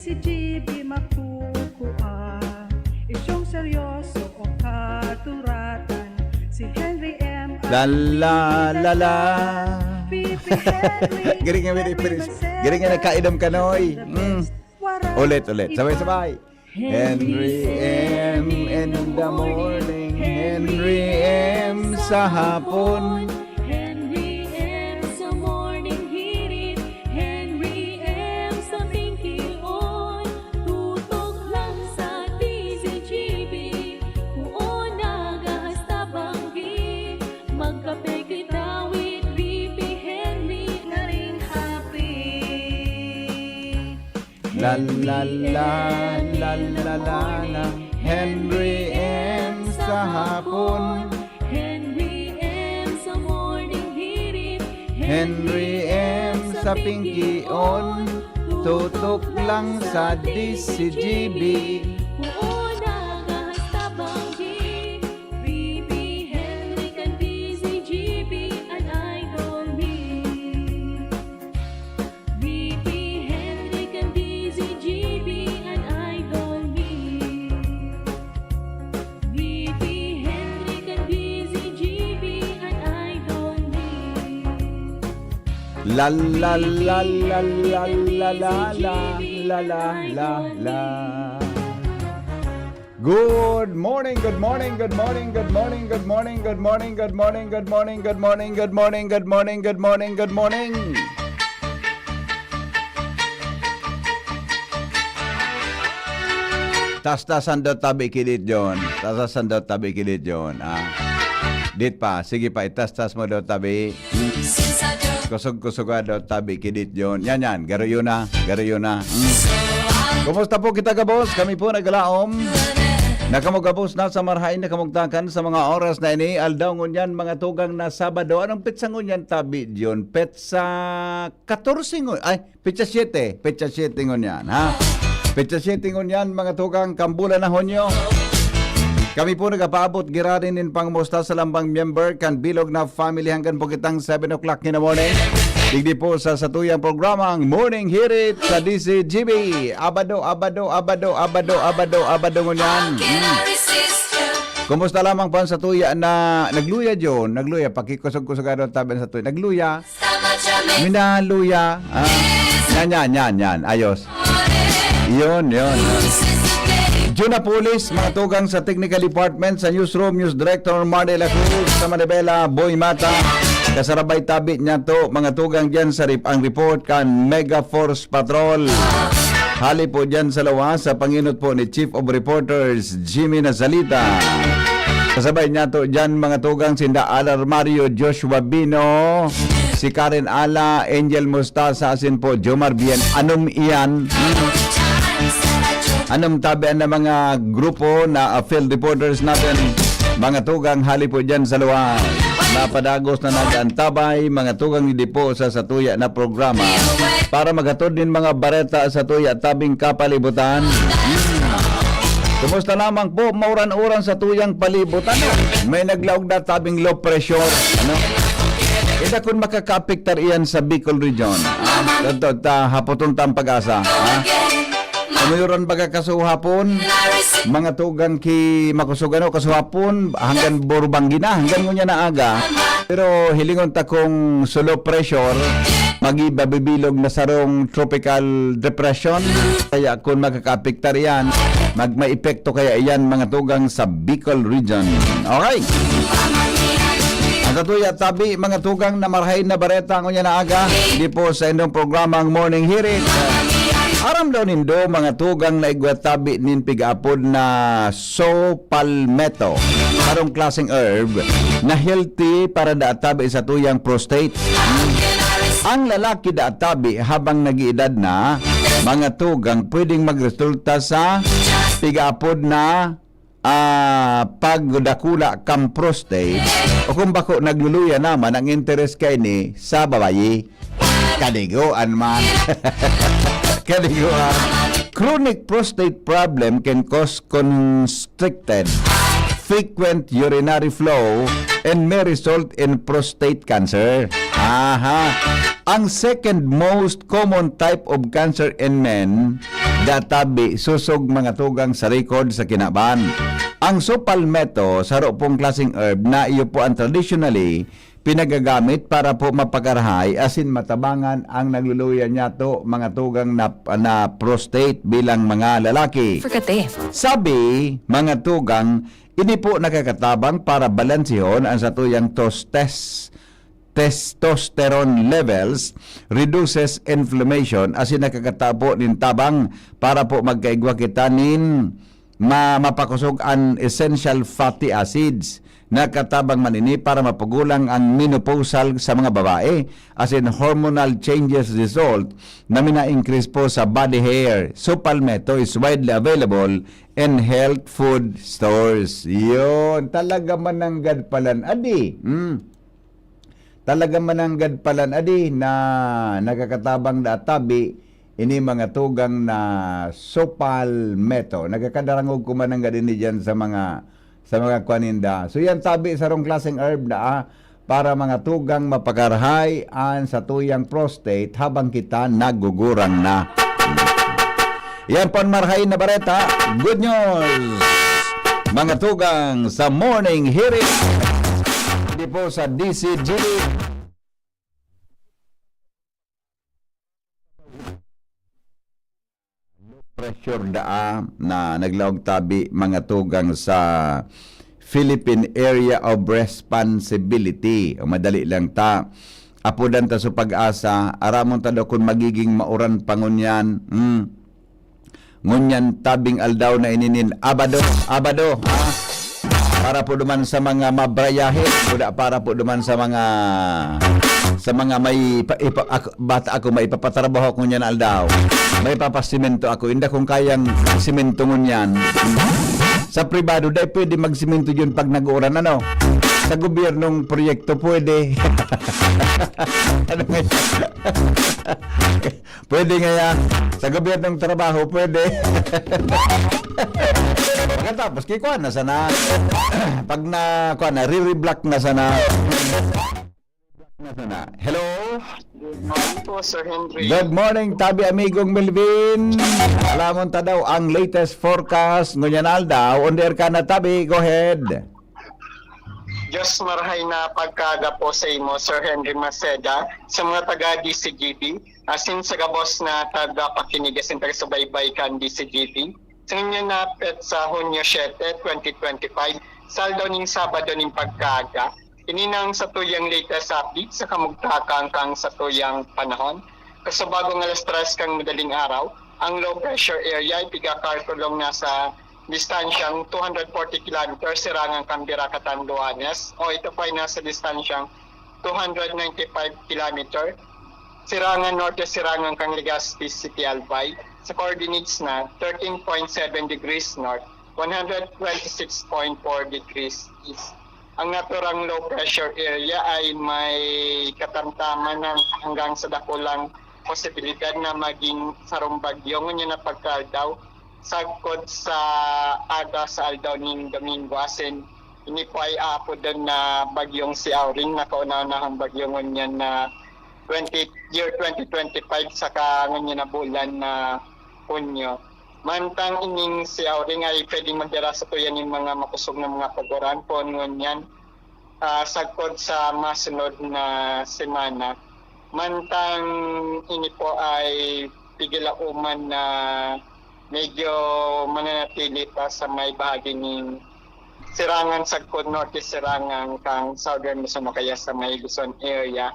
Si GB Makukuha, isyong seryoso o katuratan. Si Henry M. La la la la. Pipi Henry. Galing nga minipiris. Galing nga nakaidom ka noy. Ulit. Sabay-sabay. Henry M. in the morning. Henry M. sa hapon. Henry M. sa morning hirit. Henry M. sa tingkion. Tutok lang sa DZGB. Kuon nagahasta banggi. Magkape kita with BP Henry. Na rin happy. La la la la la la la. Henry M. sa hapon. Henry M. sa morning hirit. Henry M. sa pingkion. Tutok lang sa DCGB. Kuon nagahasta banggi. BP Henry kan DZGB an idol me. BP Henry kan DZGB an idol me. BP Henry kan DZGB an idol me. La la la la la la la la la la la. Good morning, good morning, good morning, good morning, good morning, good morning, good morning, good morning, good morning, good morning, good morning, good morning, good morning. Tas-tasan daw tabi kilit John. Tas-tasan daw tabi kilit John. Dit pa, sige pa, itas-tas mo daw tabi. Kusog-kusog daw tabi kilit John. Yan, garo na. Kumusta po kita kabos? Kami po naglaom. Nakamugabos na sa marhain, nakamugtakan sa mga oras na ini. Aldaw ngunyan mga tugang na Sabado. Anong petsa ngunyan tabi John? Petsa 14 ngunyan. Ay, petsa 7. Petsa 7 ngunyan, ha? Petsa 7 ngunyan mga tugang kambulan na honyo. Kami po nagapaabot girarin in pangmusta sa lambang member kan bilog na family hanggang po kitang 7 o'clock in the morning. Digdi po sa satuyang programang Morning Hirit sa DCGB. Abado ngunyan. Kumusta lamang pa sa tuya na nagluya John? Nagluya, pakikusog-kusog tabi sa tuya. Nagluya. Minaluya. Yan. Ayos. Yun. Junapolis, mga tugang sa Technical Department, sa Newsroom, News Director Marde La Cruz, sa Manibela, Boy Mata, kasarabay tabi niya to, mga tugang dyan sa ang report kan Mega Force Patrol. Hali po dyan sa lawas, sa panginot po ni Chief of Reporters, Jimmy Nazalita. Kasabay niya to dyan, mga tugang sinda Alar Mario, Joshua Bino, si Karen Ala, Angel Mustasa, asin po, Jomar Bien, anong iyan? Anong tabian na mga grupo na field reporters natin, mga tugang hali po dyan sa luwas. Napadagos na nag-antabay, mga tugang hindi po sa satuya na programa para magatod din mga bareta sa tuya tabing kapalibutan. Kumusta lamang po, mauran-uran sa tuyang palibutan. May naglaog na tabing low pressure. Ida kung makakapiktar iyan sa Bicol region. Hapotong tang pag-asa. Mayroon baga kasuhapon, mga tugang ki makusugano kasuhapon hanggang Borubanggi na, hanggang ngunya na aga. Pero hilingon ta kung slow pressure, magibabibilog na sarong tropical depression. Kaya kung makakapiktar yan, magma-epekto kaya yan mga tugang sa Bicol region. Okay. Ang katuya tabi, mga tugang na marhain na bareta ngunya na aga, di po sa inyong programang Morning Hirit. Aram daw nindo mga tugang na igwatabi nin pig-apod na palmetto. Karong klaseng herb na healthy para daatabi sa tuyang prostate. Ang lalaki daatabi habang nag-iedad na, mga tugang pwedeng magresulta sa pig-apod na pagdakula kang prostate o kung bako nagluluya naman ang interest kay ni sa babayi. Kaliguan man. Chronic prostate problem can cause constricted, frequent urinary flow and may result in prostate cancer. Aha. Ang second most common type of cancer in men, databi susog mga tugang sa record sa kinaban. Ang sopalmeto, saro pong klaseng herb na iyo po ang traditionally pinagagamit para po mapagarahay asin matabangan ang nagluluya niya to mga tugang na prostate bilang mga lalaki. Sabi, mga tugang, ini po nakakatabang para balansihon ang satuyang testosterone levels, reduces inflammation, asin nakakatabo nin tabang para po magkaigwa kita nin mapakusog ang essential fatty acids na katabang manini para mapagulang ang menopausal sa mga babae as in hormonal changes result na mina-increase po sa body hair. So palmetto is widely available in health food stores. Yun, talaga mananggad palan adi. Talaga mananggad palan adi na nakakatabang databi ini mga tugang na sopalmeto. Nagkakadarangog kumananggad ini dyan sa mga kwaninda. So yan sabi sa rong klaseng herb na para mga tugang mapagarahay an sa tuyang prostate habang kita nagugurang na. Yan po ang marhain na bareta. Good news! Mga tugang sa morning hearing. Hindi po sa DCGD. Pressure na naglaog tabi mga tugang sa Philippine Area of Responsibility. O madali lang ta. Apudan ta sa pag-asa, aramon ta daw kung magiging mauran pangunyan. Ngunyan tabing aldaw na ininin abado, ha? Para po duman sa mga mabrayahin, para po duman sa mga may bata ako may ipapatrabaho ko niyan aldaw. May papasimento ako, hindi kung kayang simento ngunyan. Sa pribado dai pwede magsimento yun pag nag-uuran ano. Sa gobyernong proyekto pwede. Ano nga? Pwede nga yan. Sa gobyernong trabaho pwede. Pagkatapos kikuan na sana. Pag na kuan na re-reblock na sana. Hello? Good morning po, Sir Henry. Good morning, tabi amigong Melvin. Alamon ta daw ang latest forecast ngunyan aldaw. On air ka na tabi, go ahead. Diyos marahay na pagkaga po sa imo, Sir Henry Maceda, sa mga taga DCGP, asin sa gabos na taga pakinig asin taga subaybay kan DCGP. Sa inyo na pet sa Hunyo 7, 2025, saldo ning Sabado ning pagkaga. Ininang sa tuyang latest update sa kamugtakang kang sa tuyang panahon. Kasabagong alas 3 kang madaling araw, ang low pressure area ay pigakartulong nasa distansyang 240 km sirangang Canberra, Catanduanes, o ito po ay nasa distansyang 295 km sirangan norte sirangang kang Legazpi City, Albay, sa coordinates na 13.7 degrees north, 126.4 degrees east. Ang naturang low pressure area ay may katamtaman ng hanggang sa dakulang posibilidad na maging sarong bagyo. Ngunyan na pagkaldaw, sagkod sa aga sa aldaw ng Domingo. Asin, ini po ay apo doon na bagyong si Auring, na kauna-unahang bagyo ngunyan na year 2025 saka ngunyan na bulan na Hunyo. Mantang ining si Auring ay pwedeng magdara sa tuyan yung mga makusog na mga paguran po ngunyan sagkod sa masunod na semana. Mantang ini po ay pigilauman na medyo mananatili pa sa may bahagi ng sirangan sagkod norte sirangan kang southern Luzon o kaya sa may Luzon area.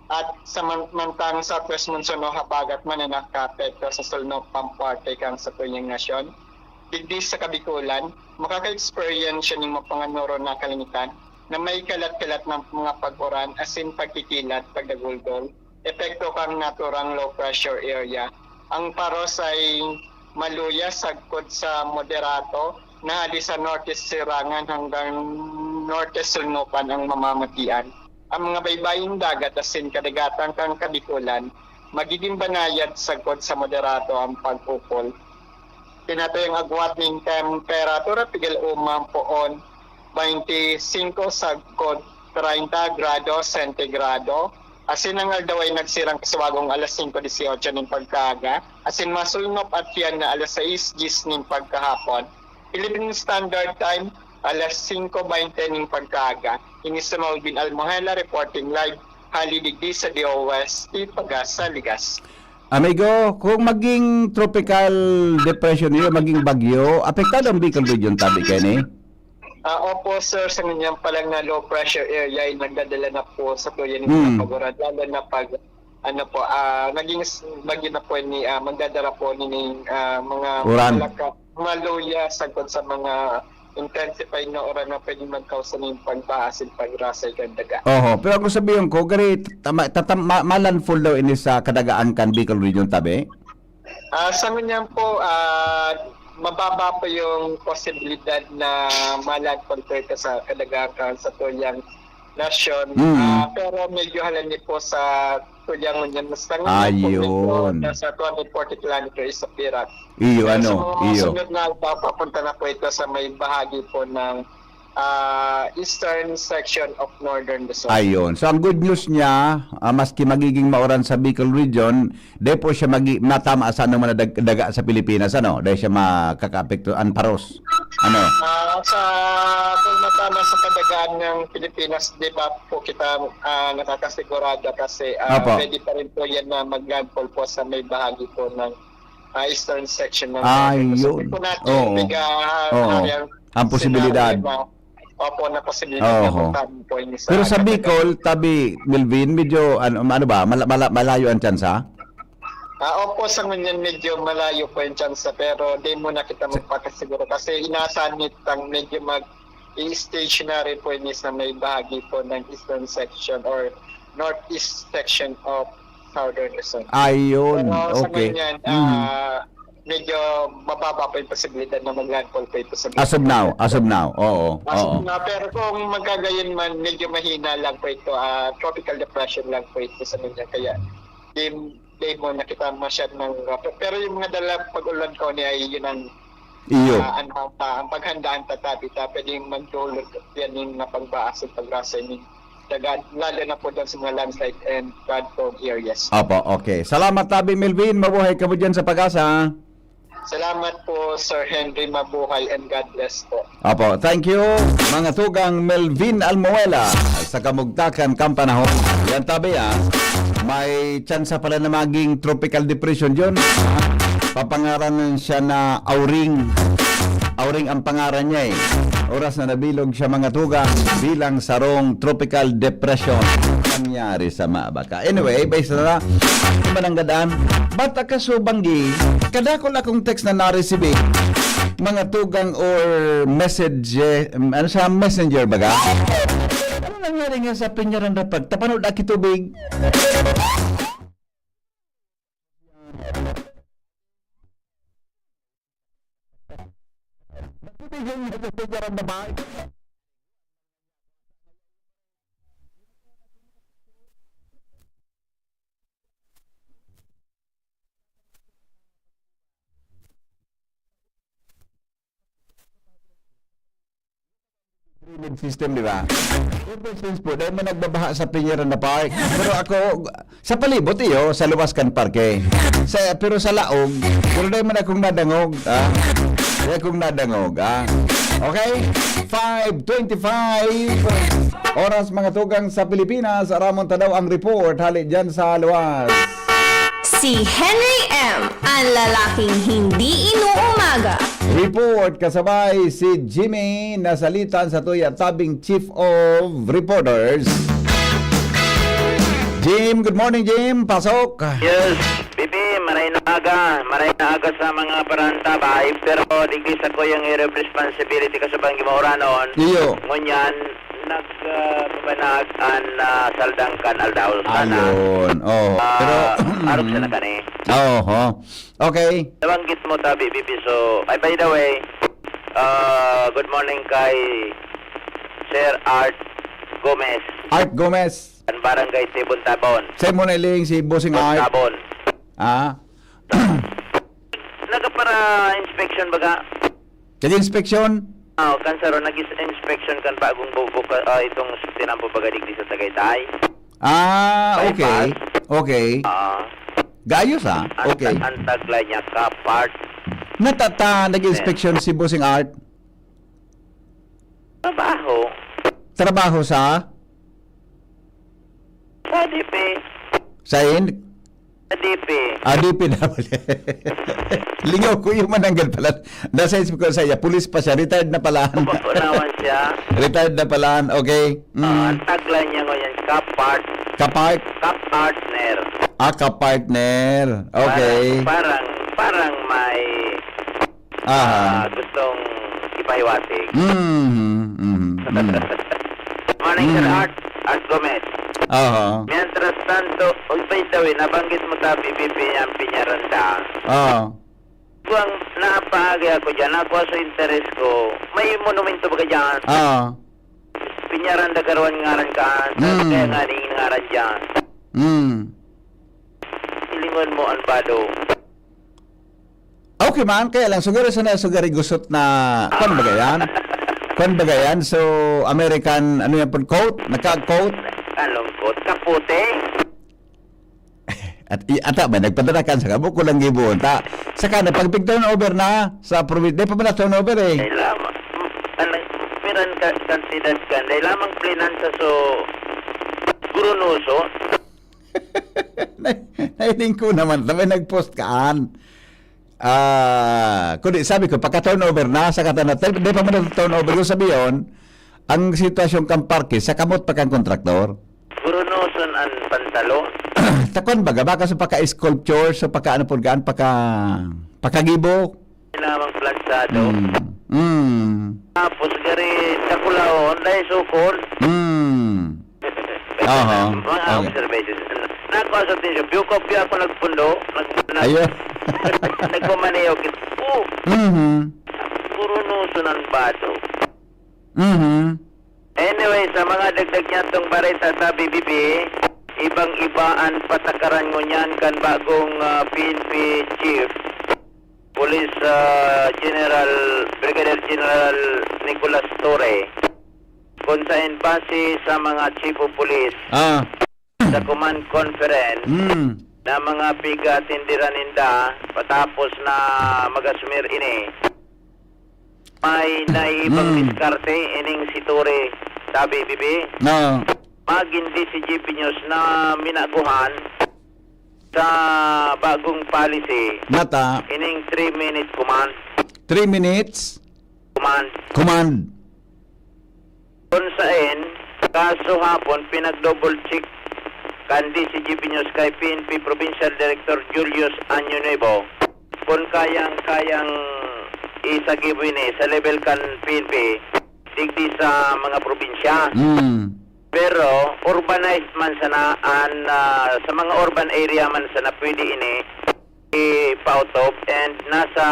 At sa mantang southwest monsoon o habagat man na nakapekto sa sulno pamparte kang sa tuyang nasyon. Digdi sa Kabikulan, makaka-experience siya ng mapanganoro na kalinitan na may kalat-kalat ng mga pag-uran asin pagkikilat, pagdagulgol, epekto kang naturang low pressure area. Ang paros ay maluya sagkod sa moderato na hali sa norte sirangan hanggang norte sulnupan ang mamamatian. Ang mga baybaying dagat asin kadagatan kang Kabikulan, magiging banayad sagkod sa moderato ang pag-upol. Tinato yung agwat ng temperatura pigil umang poon 25 sagkod 30 grado sentigrado Asinangal daw ay nagsirang kasawagong alas 5:18 ng pagkaaga. Asin masulnop at yan na alas 6:10 ng pagkahapon. Philippine Standard Time, alas 5:20 ng pagkaaga. Ini sa Malvin Almohela reporting live. Halidigdi sa DOST Pagasa, Ligas. Amigo, kung maging tropical depression yun, maging bagyo, apektado ang Bicol Region tabi kani? Opo sir, sa ganyan pa lang na low pressure area ay nagdadala na po sa tuyan Hmm. ng paguran. Lalo na pag naging bagyo na po ni magdadala po ni mga Uran. maluya sagod sa mga intensified na oras na pwedeng magkausa ng pagbahasin, pagrasay, kandaga. Oho, pero kung sabihin ko, gari, malandfall daw ini sa kadagaan kan Bicol Region tabi? Sa ganyan po, mababa po yung posibilidad na malandfall ka sa kadagakan sa tuyang nasyon. Pero medyo halani po sa tuyang ngunyan. Mas Ayun. Nasa 240 kilometers sa Pirak. Iyo, Pero ano? sa mga Iyo. sunod na papunta na po ito sa may bahagi po ng eastern section of northern Luzon. Ayun. So, ang good news niya, maski magiging mauran sa Bicol Region, dahil po siya matama sa ano daga sa Pilipinas, ano? Dahil siya makaka-apekto, paros. Ano? Kung matama sa kadagaan ng Pilipinas, di ba po kita nakakasigurado kasi Opo. ready pa rin po yan na mag-landfall po sa may bahagi po ng eastern section ng Ayun. So, po natin Oo. Oo. Ang posibilidad. Opo, na posibilidad Oo. na matama po yun Pero sa kadagaan. Bicol, tabi, Melvin, medyo, ano ba, malayo ang tsansa? Opo, sa ngunyan medyo malayo po yung chance pero di mo na kita magpakasiguro kasi inaasahan nitang medyo mag-stationary po yun sa may bahagi po ng eastern section or northeast section of southern Luzon. Ayun, Pero sa okay. ngunyan, medyo mababa po yung posibilidad na mag-landfall po ito sa As of now, oo. pero kung magkagayon man, medyo mahina lang po ito. Tropical depression lang po ito sa ngunyan. Kaya di mo nakita masyad ng pero yung mga dala pag-ulan ko niya ay yun ang Iyo. ang paghandaan tatabi pwedeng magdulot yan yung napagbaas at pagrasa ng dagat lalo na po dyan sa mga landslide and flood-prone areas. Opo, okay. Salamat, tabi, Melvin. Mabuhay ka mo dyan sa Pag-asa. Salamat po Sir Henry, mabuhay and God bless po. Opo, thank you. Mga tugang Melvin Almoela sa Kamugtakan, Kampanahon. Yan tabi may tsansa pala na maging tropical depression yun. Papangaranan siya na Auring. Auring ang pangaran niya eh. Oras na nabilog siya mga tugang bilang sarong tropical depression. Nangyari sa Mabaka. Anyway, based na mananggadaan. Bata ka subanggi, kadakol akong text na na-receive mga tugang or message, ano sa messenger baga? Ano nangyari nga sa pinyaran dapat? Tapanood aki tubig. Drainage system, di ba? Since po, dahil man nagbabaha sa Pinyaran na Park. Pero ako, sa palibot iyo, sa Luwaskan Park pero sa Laog, pero dahil man akong nadangog. Dahil akong nadangog. Okay? 5:25 oras mga tugang sa Pilipinas. Aramon tadaw ang report. Hali dyan sa Luwas. Si Henry M. ang lalaking hindi inuumaga. Report kasabay si Jimmy na salitan sa tuya tabing Chief of Reporters. Jim, good morning Jim. Pasok. Yes, Bibi, maray na aga sa mga paranta bahay, pero digdi sa ko yung area of responsibility kasabang gimauranon. Iyo. Ngunyan, nagpapanagan na saldangkan aldaol sana. Ayun. Oh. Pero Arap siya na kani. Okay. Nabanggit mo tabi, Bibi, so, by the way, good morning kay Sir Art Gomez, Art Gomez. ang barangay Tibon Tabon. Say mo na iling si Bossing Art. Tabon. Nagapara inspection baga? Kaya inspection? Kansaro, nag-inspection kan bagong bubo itong tinampo pagadigdi sa Tagaytay. Okay. Okay. Gayos Okay. Ang tagla niya, kapart. Nag-inspection si Bossing Art. Trabaho. Trabaho sa Sa DP. sa DP. ADP na pala. Lingaw ko yung mananggal pala. Nasa isip ko sa iya, pulis pa siya. Retired na pala. Papunawan siya. Retired na pala. Okay. Ang tagla niya ngayon, kapart. Kapartner. Ka-partner. Okay. Parang may gustong ipahiwatig. Morning, Sir Art Gomez. Mientras tanto, by the way, nabanggit mo ta BBP ang Piñaranda. Kung napaagi ako dyan, nakuha sa interest ko, may monumento ba ka dyan? Piñaranda karuan ngaran ka, kaya nga ning ngaran dyan. Ilingon mo ang bado. Okay man, kaya lang siguro sugari gusot na kon bagayan. So American ano yan po coat, naka-coat Anong kot? Kaputi? ata ba nagpadala kan sa kabo ko lang gibon ta. Saka na pag turnover na sa province, di pa ba na turnover eh. Dahil lamang, piran kansidad ka, dahil lamang plinansa so gurunuso. Nailing ko naman, sabay nag-post kaan. Kundi sabi ko, pagka-turnover na, sa katanatal, di pa man na-turnover ko sabi yun, ang sitwasyon kang parke, sa kamot pa kang kontraktor. Gurunuson ang pantalo. Takon baga, baka sa paka-sculpture, sa paka-ano po gaan, paka-gibo. Lamang plansado. Tapos gari sa kulahon, dahil sukol. Mga Okay. observations. Nakuha sa tinsyo, biyo ako nagpundo. Ayun. Nagpumanayaw kita. Gurunuson ang bato. Anyway, sa mga dagdag niya itong barita sa BBB, ibang-ibaan patakaran mo niyan kan bagong PNP Chief, Police Brigadier General Nicolas Torre, kung sa base sa mga Chief of Police sa Command Conference na mga bigat tindiran ninda patapos na magasumir ini. May naibang diskarte ining si Torre sa BBB. Magindi si GP News na minaguhan sa bagong policy. Mata. Ining 3-minute command. 3 minutes. Command. Kung saan, kaso hapon, pinag-double check kandi si GP News kay PNP Provincial Director Julius Anyo Nuevo kung kayang isagibin sa level kan PNP digdi sa mga probinsya. Pero urbanized man sanaan sa mga urban area man sana pwede ini i-pautob and nasa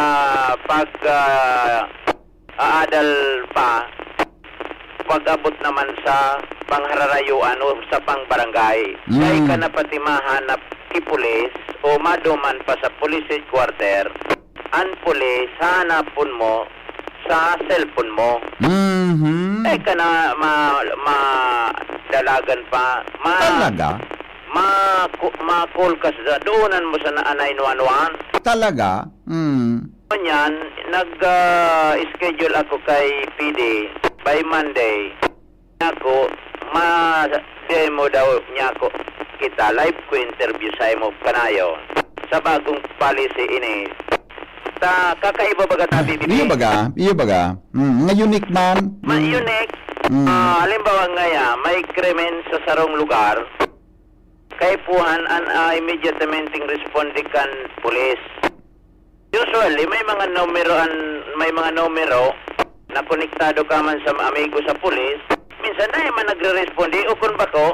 aadal pa pag-abot naman sa panghararayuan o sa pangbarangay. Kaya ka na pati mahanap ipulis o maduman pa sa police headquarter ang pulis, hanapon mo sa cellphone mo. Eh ka na madalagan pa. Talaga? Ma-call ka sa doonan mo sa 911. Talaga? Ganyan, nag-schedule ako kay PD by Monday. Ako, ma-demo daw niya ako kita live ko interview sa mo kanayo sa bagong policy ini. Kakaiba baga ta BBB? Iyo baga. Nga unique man. Unique. Halimbawa ngaya, may krimen sa sarong lugar. Kay puhan an immediatamente responde kan pulis. Usually may mga numero na konektado ka man sa amigo sa pulis. Minsan na man nagre-responde o kung bako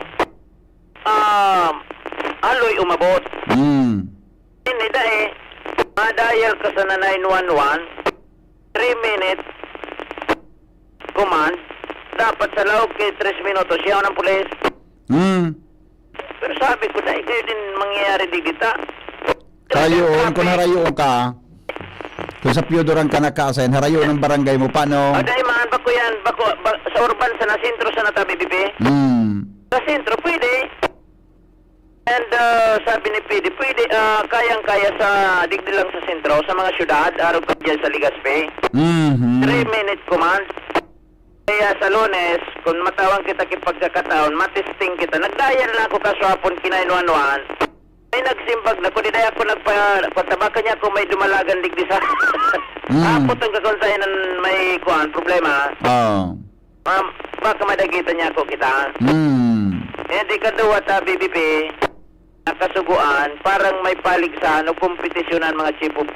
aloy umabot. Hindi ma-dial ka sa 911, 3-minute command, dapat sa loob kay 3 minutos siya ng pulis. Pero sabi ko na kayo din mangyayari di kita. Kung harayoon ka, kung sa Piodoran ka nakasayin, harayoon ng barangay mo, paano? Dahil man, bako yan, sa urban, sa nasintro sa natabi, bibi. Sa sentro, pwede. And sabi ni PD, pwede, kayang-kaya sa digdi lang sa sentro, sa mga syudad, araw ka dyan sa Ligaspe. 3-minute command. Kaya sa Lunes, kung matawang kita kipagkakataon, matesting kita. Nagdayan lang ako kaswapon kinainuanuan. May nagsimbag na ko, di daya ako nagpatabakan niya kung may dumalagan digdi sa... Hapot ang kakonsahin ng may problema. Baka madagitan niya ako kita. Hindi ka duwa sa BBP, nakasuguan, parang may paligsahan o kompetisyonan mga chief of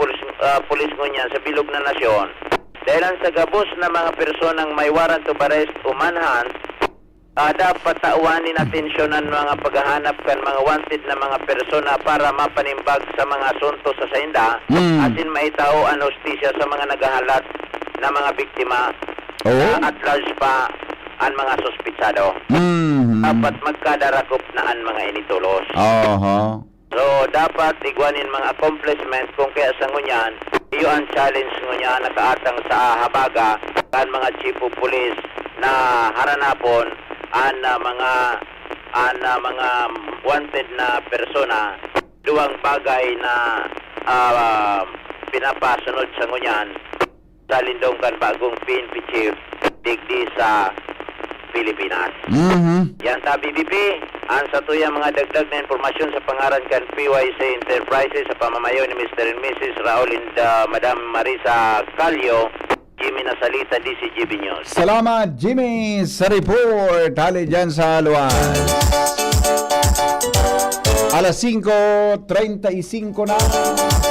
police ngunyan sa bilog na nasyon. Dahil ang sa gabos na mga personang may warrant of arrest o manhunt, dapat tauanin atensyonan mga paghahanap kan mga wanted na mga persona para mapanimbag sa mga asunto sa sainda, asin maitao ang hustisya sa mga naghahalat na mga biktima at large pa ang mga suspitsado. Dapat magkadarakop na ang mga initulos. So, dapat igwanin mga accomplishment kung kaya sa ngunyan, iyo ang challenge ngunyan nakaatang sa habaga kan mga chief of police na haranapon ang mga wanted na persona, duwang bagay na pinapasunod sa ngunyan sa lindongkan bagong PNP chief digdi sa Pilipinas. Yan sa BBP, ang sa tuyang mga dagdag na informasyon sa pangaran kan PYC Enterprises sa pamamayo ni Mr. and Mrs. Raul and Madam Marisa Calio, Jimmy Nasalita, DCGB News. Salamat, Jimmy, sa report. Hali dyan sa luwan. Alas 5:35 na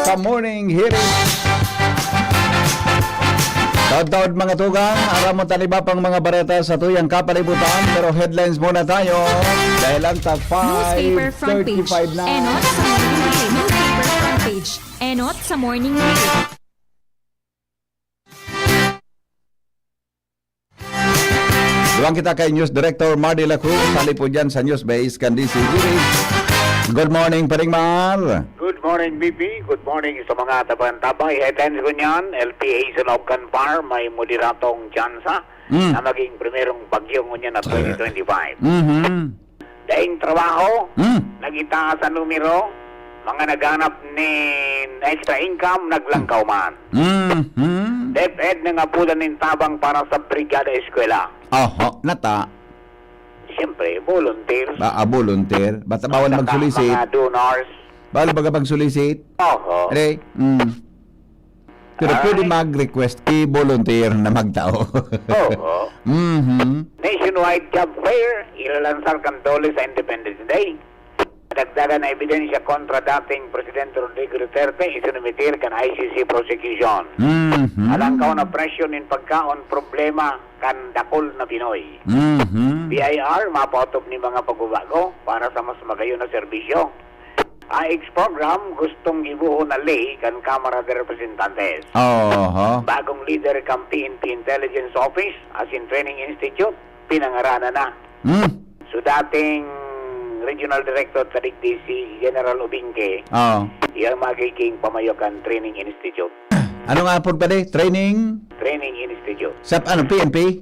sa morning hearing. Taod-taod mga tugang, aram mo taliba pang mga bareta sa tuyang kapalibutan, pero headlines muna tayo dahil ang top Newspaper front page. 5:35 na. Enot sa morning news. Newspaper front page. Enot sa morning news. Duwang kita kay News Director Mardy La Cruz, sali po dyan sa News Base kan DCGB. Good morning, Paring Mar. Good morning, BP. Good morning sa mga tabang-tabang. I-headlines ko niyan, LPA sa Lobcan Par, may moderatong tsansa na maging primerong bagyo niya na 2025. Daing trabaho, nagitaas sa numero, mga naghanap ni extra income, naglangkaw man. DepEd na nga pulan ng tabang para sa Brigada Eskwela. Nata. Siyempre, volunteers. Volunteer. Basta bawal mag-solicit. Mga donors. Bawal baga mag-solicit. Re? Pero pwede mag-request i-volunteer na magtao. Nationwide job fair, ilalansar kandole sa Independence Day. Dagdagan na ebidensya kontra dating Presidente Rodrigo Duterte, isinumitir kan ICC prosecution. Alangkaw na presyon in pagkaon problema kan dakol na Pinoy. BIR, mapautob ni mga pagbabago para sa mas magayon na serbisyo. IX program, gustong ibuho na lay kan Kamara de Representantes. Bagong leader kan PNP Intelligence Office, as in Training Institute, pinangaranan na. So dating Regional Director Tadik DC, General Ubingke, iyang magiging pamayokan Training Institute. Ano nga po pala? Training Institute. Sa PNP?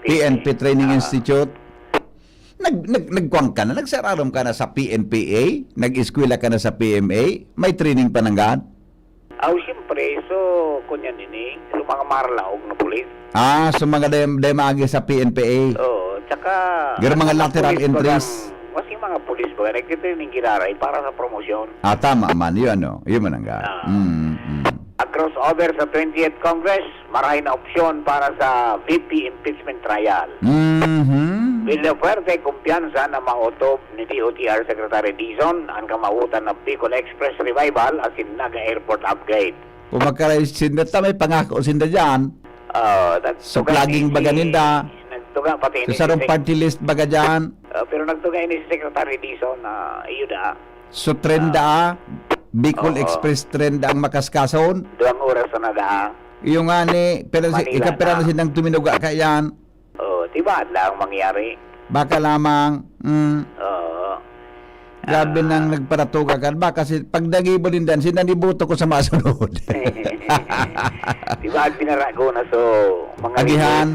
PNP Training Institute. Nagkuwang ka na, nagsararom ka na sa PNPA, nag-eskwela ka na sa PMA, may training pa ng gaan? Siyempre, so, kunyan ini, so mga marlaog na pulis. So mga demagi sa PNPA. Tsaka... Gano'n mga lateral entries. Kasi mga pulis ba, nagtitraining giraray para sa promosyon. Tama man, yun man ang gaan. Crossover sa 20th Congress, marami na opsyon para sa VP impeachment trial. Villafuerte, kumpiyansa na mautob ni DOTR Secretary Dizon ang kamautan ng Bicol Express Revival as in Naga Airport upgrade. Kung magkarasinda may pangako sinda dyan. So, pluging baga ninda. Nagtuga pati So, sarong party list baga dyan. pero nagtuga ni si Secretary Dizon na iyuda. So, trenda, Bicol Express trend ang makaskason. 2 oras na nada. Yung nga ni, pero ikapira na silang tuminuga ka yan. Diba lang mangyari? Baka lamang, grabe nang nagparatuga ka. Baka pag nagibolin din, sinanibuto ko sa masunod. Diba pinarago na so mga Agihan.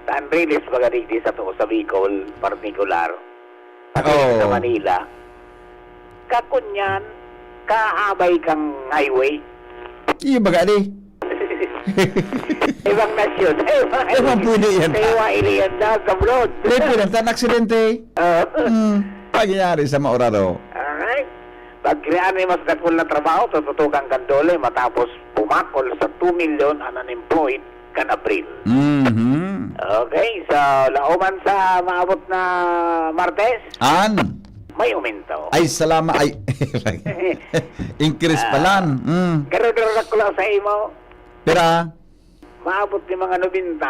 Saan release baga digdi sa to sa Bicol, particular. Pati sa Manila. kakunyan, kaabay kang highway. Iya baga di. Ibang nasyon. Ibang pwede yan. Kaya iliyan na sa blood. Lepo lang tan aksidente. Pagyayari sa maorado. Alright. Pag kriyan mas dakol na trabaho, tututukan kang dole matapos pumakol sa 2 million unemployed kan April. Okay, so lauman sa maabot na Martes, An. may uminto. Ay salamat ay. Increase palan. Garo-garo na ko lang sa imo, Pera. maabot ni mga 90.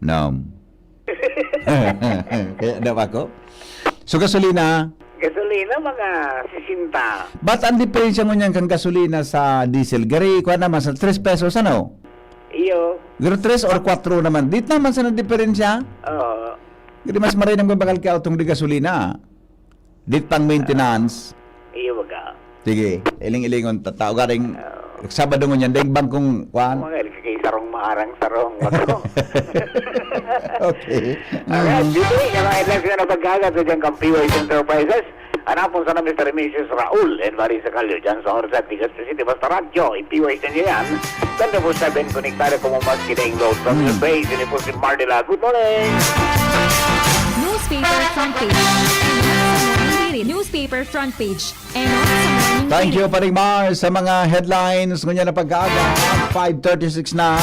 No. Kaya daw ako. So gasolina. Gasolina mga 60. Ba't ang diferensya mo niyan kang gasolina sa diesel? Gari, kuha naman sa 3 pesos, ano? Iyo, Gari 3 or 4 naman. Dit naman sa diferensya. Gari mas maray nang babakal ka itong di gasolina. Dit pang maintenance. iyo baga. Sige, iling-ilingon tatao. Garing, Sabado mo niyan, daig bangkong, kuhan? Mga kay sarong maarang sarong. Okay. Alright, dito yung mga election na pagkagat sa diyang Campiway Enterprises. Hanapon sana Mr. and Mrs. Raul and Marisa Calio dyan sa Orsat, Tigas City, basta radyo, ipiway sa niya yan. 24/7, konektado kung mas kidaing load from your base. Ini po si Mardela. Good morning! Newspaper front page. Newspaper front page. And on sa morning Thank you, Paring Mar, sa mga headlines ngunya na pag-aaga. 5:36 na.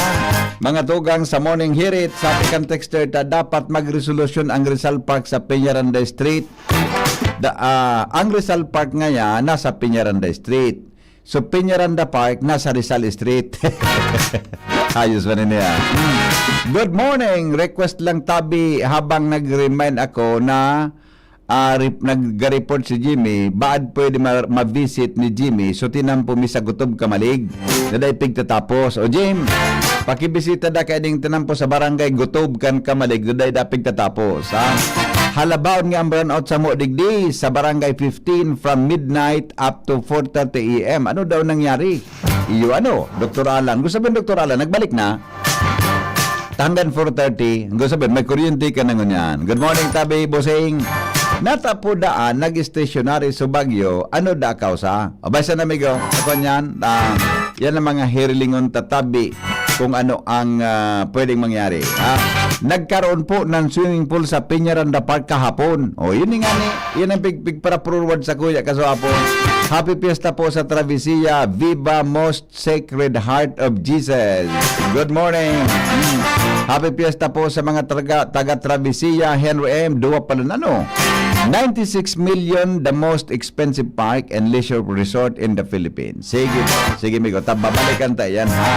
Mga tugang sa morning hirit sa ating texter na dapat magresolusyon ang Rizal Park sa Peñaranda Street. Ang Rizal Park ngayon nasa Peñaranda Street. So Peñaranda Park nasa Rizal Street. Ayos ba niya? Good morning. Request lang tabi habang nag-remind ako na nag-report si Jimmy, baad pwede ma-visit ni Jimmy, so tinampo mi sa gutob kamalig. Naday pigtatapos. O Jim, pakibisita da kay ding tinampo sa barangay gutob kan kamalig, naday da pigtatapos. Ha? Halabaon nga ang burnout sa mo digdi sa barangay 15 from midnight up to 4:30 AM. Ano daw nangyari? Iyo ano, Dr. Alan. Gusto sabihin Dr. Alan, nagbalik na. Hanggang 4:30. Gusto sabihin, may kuryente ka na ngunyan. Good morning, Tabi Bosing. Natapo daan, nag-stationary sa Baguio, ano da kausa? O basta na migo, ako niyan, yan ang mga hirilingon tatabi kung ano ang pwedeng mangyari. Nagkaroon po ng swimming pool sa Peñaranda Park kahapon. O yun nga ni, yan ang pig para forward sa kuya kasapon. Happy Fiesta po sa Travesía, Viva Most Sacred Heart of Jesus. Good morning. Happy Fiesta po sa mga taga Travesía, Henry M. Dua pala na no. 96 million, the most expensive park and leisure resort in the Philippines. Sige migo, babalikan tayo yan ha.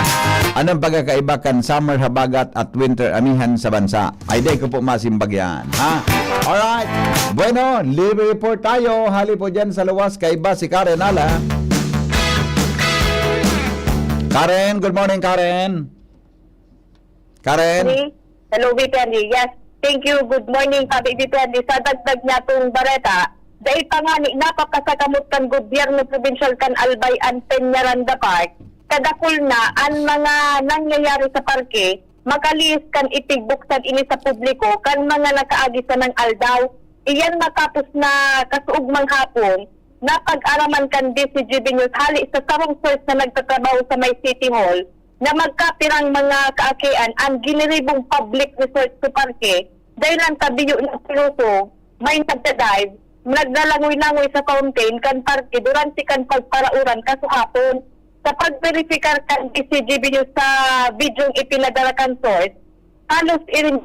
Anong pagkakaiba kan summer habagat at winter amihan sa bansa? Ay day ko po masimbag yan ha. Alright, bueno, libre report tayo. Hali po dyan sa luwas kay iba si Karen Ala. Karen, good morning Karen. Karen? Hello, Vitendi. Yes, thank you. Good morning, Sabi Vitendi. Sa dagdag niya itong bareta, dahil pa nga ni napakasakamot kan gobyerno provincial kan Albay and Peñaranda Park, kadakul na ang mga nangyayari sa parke, makalis kan itigbuksan ini sa publiko, kan mga nakaagi sa ng aldaw, iyan matapos na kasuugmang hapon, na pag-araman kan DCGB News hali sa sarong source na nagtatrabaho sa may City Hall, na magkapirang mga kaakian ang giniribong public resort sa parke dahil ang tabiyo ng piloto may nagdadive, nagdalangoy-langoy sa fountain kan parke durante kan pagparauran kasuhapon. Sa pag-verifikar kan DCGB News sa bidyong ipinadala kan source, halos iring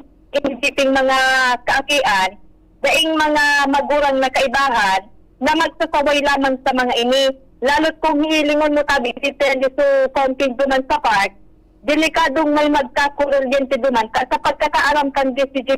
mga kaakian daing mga magurang na kaibahan na magsasaway lamang sa mga ini. Lalo't kung hilingon mo tabi dito sa fountain duman sa park, delikadong may magkakuryente duman sa pagkakaaram kan DCG.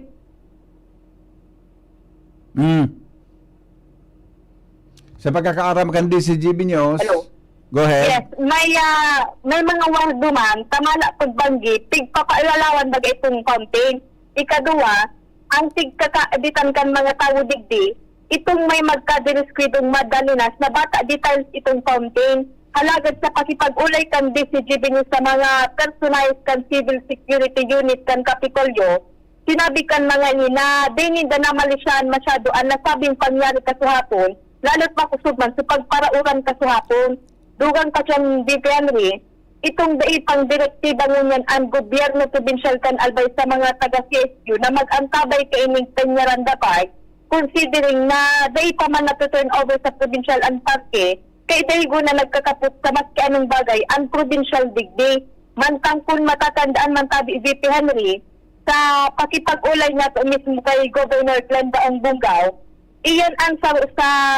Sa pagkakaaram kan DCGB News. Hello. Go ahead. Yes, may mga wall duman, tamala pagbanggit, tigpapaalalawan bagay itong fountain. Ikaduwa, ang tigkakaeditan kan mga tao digdi, itong may magkadiriskwidong madalinas na bata details itong fountain. Halagad sa pakipag-ulay kan DCGB sa mga personalized kan civil security unit kan Kapitolyo, sinabi kan mga ini na dinin na namalisyan masyado ang nasabing pangyari kasuhapon lalo't makusog man sa pagparauran kasuhapon. Dugang ka siyang Vice Henry, itong daipang direktiba ngunyan ang gobyerno provincial kan albay sa mga taga-CSU na mag-antabay kaining Peñaranda Park, considering na daipa man na turn over sa provincial and parke, kay daigo na nagkakaput sa maski anong bagay ang provincial digdi. Mantang kung matatandaan man tabi VP Henry, sa pakipag-ulay na to mismo kay Governor Glendaong Bungaw, iyan ang sa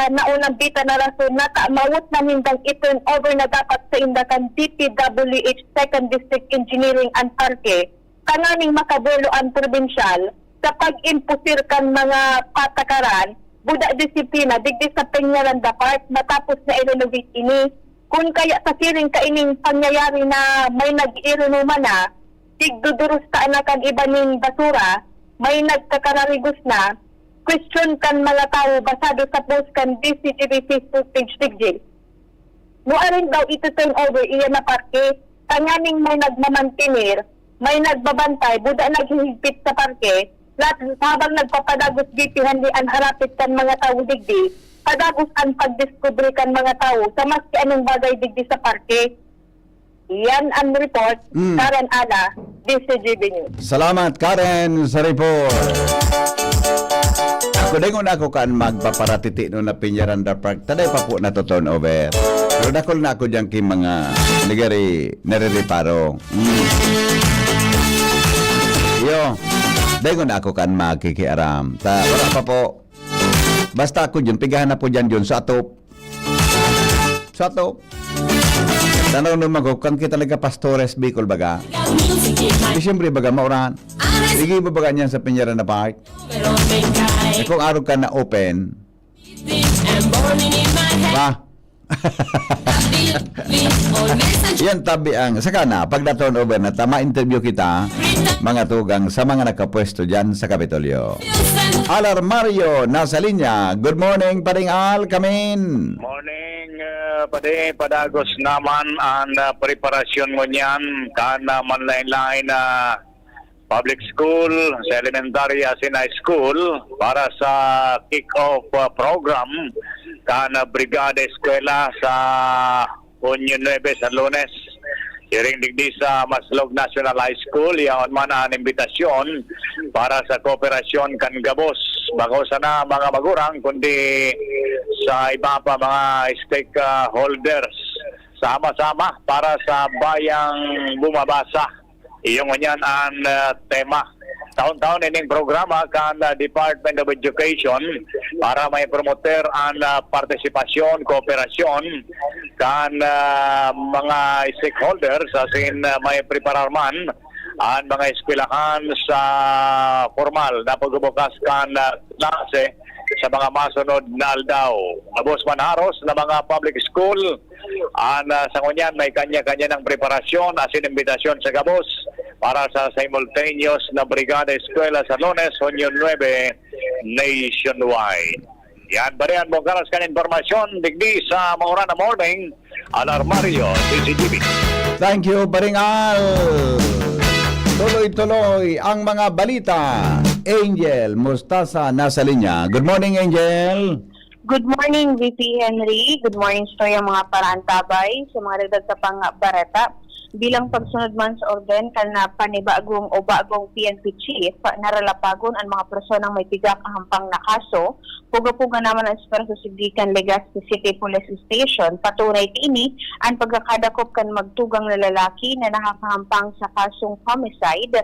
naunang bita na rason na mawut na nindang i-turn over na dapat sa Indakan DPWH 2nd District Engineering and Parke, kanganing makabulo ang provincial sa pag-impusir kan mga patakaran, buda disiplina, digdi sa Peñaranda Park, matapos na i-renovate ini. Kung kaya sa siring kaining pangyayari na may nag-irunuman na, tigdudurus ka anakan iba ning basura, may nagkakararigos na, question kan mga tao basado sa post kan DCTV Facebook page tigil. Muarin daw ito turn over iyan na parke, kanganing may nagmamantinir, may nagbabantay, buda naghihigpit sa parke, lahat habang nagpapadagos gipihan di ang harapit kan mga tao digdi, padagos ang pagdiskubre kan mga tao sa maski anong bagay digdi sa parke. Yan ang report, Karen Ala, DCGB News. Salamat Karen sa report. Ako dingon ako kan magpaparatiti no na Peñaranda Park. Taday pa po na to turn over. Pero dakol na ako diyan kay mga nagari nare-reparo. Yo, dingon ako kan magkikiaram. Ta wala pa po. Basta ako diyan pigahan na po diyan sa atop. Sa atop. Tanaw naman ko, kung kita talaga Pastores Bicol baga. Siyempre baga, mauran. Sige ba baga niyan sa Peñaranda Park? Kung araw ka na open, ba? Yan tabi ang, saka na, pag na-turn over na, ma-interview kita, mga tugang sa mga nakapwesto dyan sa Kapitolyo. Alarmario, nasa linya. Good morning, Paring Al, kamin. Morning, pade padagos naman ang preparasyon mo niyan kana manlain-lain na public school, sa elementary as in high school para sa kick-off program kana brigada eskwela sa Union 9 sa Lunes. Hiring digdi sa Maslog National High School, yaon man ang imbitasyon para sa kooperasyon kan gabos. Bago sana mga magurang, kundi sa iba pa mga stakeholders. Sama-sama para sa bayang bumabasa. Iyong yan ang tema. Taon-taon ining programa kan Department of Education para may promoter ang partisipasyon, kooperasyon kan mga stakeholders as in may prepararman ang mga eskwelahan sa formal na pagbubukas kan klase sa mga masunod na aldaw. Abos Manharos na mga public school ang sa ngunyan may kanya-kanya ng preparasyon as in imbitasyon sa gabos para sa simultaneous na brigada eskwela sa Lunes, Union 9 nationwide. Yan, barihan mo karas kan informasyon digdi sa Maura na Morning, Alarmario, CCTV. Thank you, Paring Al. Tuloy-tuloy ang mga balita. Angel Mustasa nasa linya. Good morning, Angel. Good morning, VP Henry. Good morning, Stoya, mga parantabay sa mga dagdag sa pang bareta. Bilang pagsunod man sa orden kan na panibagong o bagong PNP chief, naralapagon ang mga personang may tigak hampang na kaso. Puga-puga naman ang espera sa Sigikan Legazpi City Police Station. Patunay ini ang pagkakadakop kan magtugang na lalaki na nakakahampang sa kasong homicide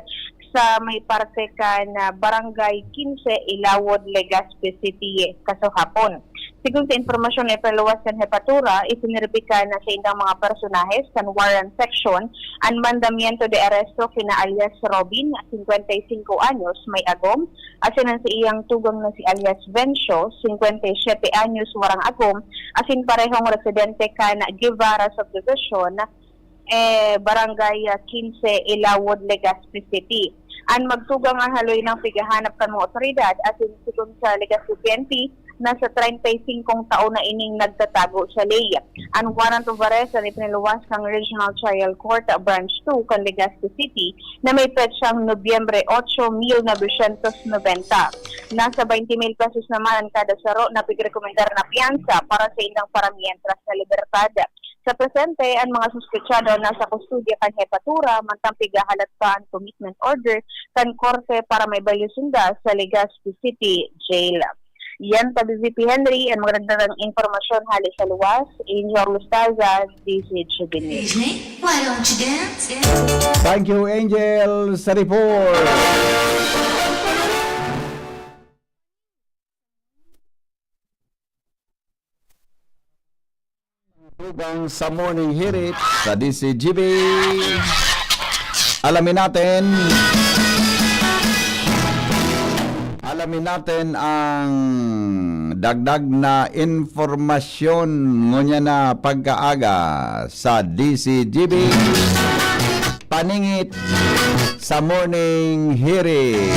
sa may parke kan Barangay 15 Ilawod, Legazpi City kasahapon. Sigun sa informasyon na ipaluwas kan Hepatura, isinirpika na sa indang mga personahes kan warrant section ang mandamiento de arresto kina alias Robin, 55 anyos, may agom, asin ang sa iyang tugang na si alias Vencio, 57 anyos, warang agom, asin parehong residente kan Guevara Subdivision, Barangay 15 Ilawod, Legazpi City. Ang magtugang ang haloy ng pigahanap kan mga otoridad asin sigun sa Legazpi PNP, nasa 35 taon na ining nagtatago sa ley. Ang warrant of arrest na ipiniluwas ng Regional Trial Court Branch 2 kan Legazpi City na may petsang Nobyembre 8, 1990. Nasa 20,000 pesos naman ang kada saro na pigrekomendar na piyansa para sa indang paramientras na libertad. Sa presente, ang mga suspetsado nasa kustudya kan Hepatura, mantang pigahalat pa ang commitment order kan Korte para may balyusinda sa Legazpi City Jail. Yan pa VP Henry, ang magandang informasyon halis sa luwas, Angel Lustaza, DCH Benin. Why don't you dance? Thank you, Angel, sa report. Tugang sa morning hirit sa DCGB. Alamin natin ang dagdag na informasyon ngunya na pagkaaga sa DCGB. Paningit sa morning hirit.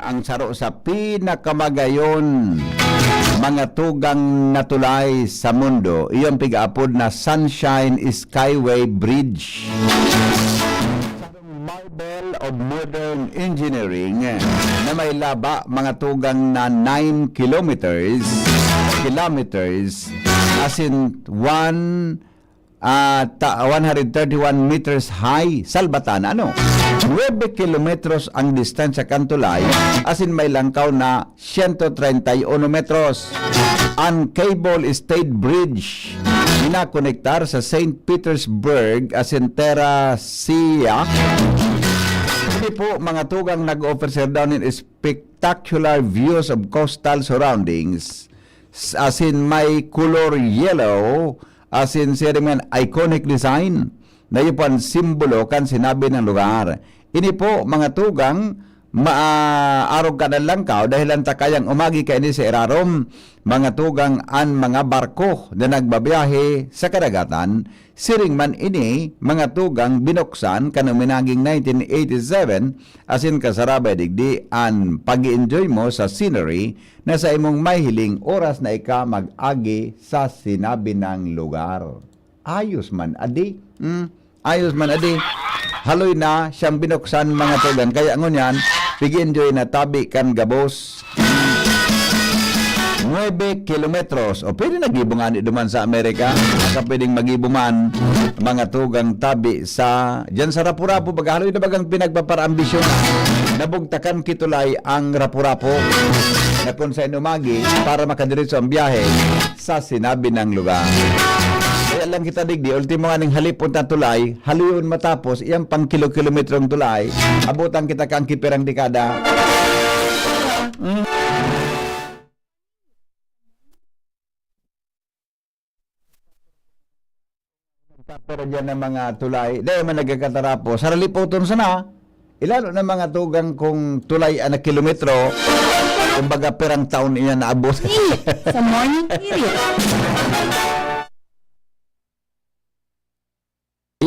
Ang saro sa pinakamagayon mga tugang na tulay sa mundo, iyong pigaapod na Sunshine Skyway Bridge. Marvel of Modern Engineering na may laba mga tugang na 9 kilometers as in 131 meters high. Salbatan, 9 kilometros ang distansya kantulay, as in may langkaw na 131 metros. Ang Cable State Bridge inakonektar sa St. Petersburg as in Terra Sia. Hindi po mga tugang nag-offer sir down in spectacular views of coastal surroundings, as in may color yellow, as in siriman iconic design na yun po ang simbolo kan sinabi ng lugar. Ini po mga tugang maarog ka ng langkaw dahil ang takayang umagi ka ini sa irarom mga tugang an mga barko na nagbabiyahe sa kadagatan. Siring man ini mga tugang binuksan kanuminaging 1987 as in kasarabay digdi an pag-i-enjoy mo sa scenery na sa imong mahiling oras na ika mag-agi sa sinabi ng lugar. Ayos man adi. Ayos man adi. Haloy na siyang binuksan mga tugang. Kaya ngunyan, pig-enjoy na tabi kan gabos. 9 kilometros. O pwede nagibungan duman sa Amerika. Aka pwedeng magibuman mga tugang tabi sa dyan sa Rapu-Rapu. Haloy na bagang pinagpaparambisyon. Nabugtakan kitulay ang Rapu-Rapu na kung sa inumagi para makadiretso ang biyahe sa sinabi ng lugar. Kaya lang kita digdi, ultimo nga ning halipon na tulay, haliyon matapos, iyang pang kilo-kilometrong tulay, abutan kita kang kipirang dekada. Pero dyan ng mga tulay, dahil man nagkakatarapo, saralipoton sana, ilalo ng mga tugang kung tulay na kilometro, kumbaga perang taon iyan naabot. Sa morning period.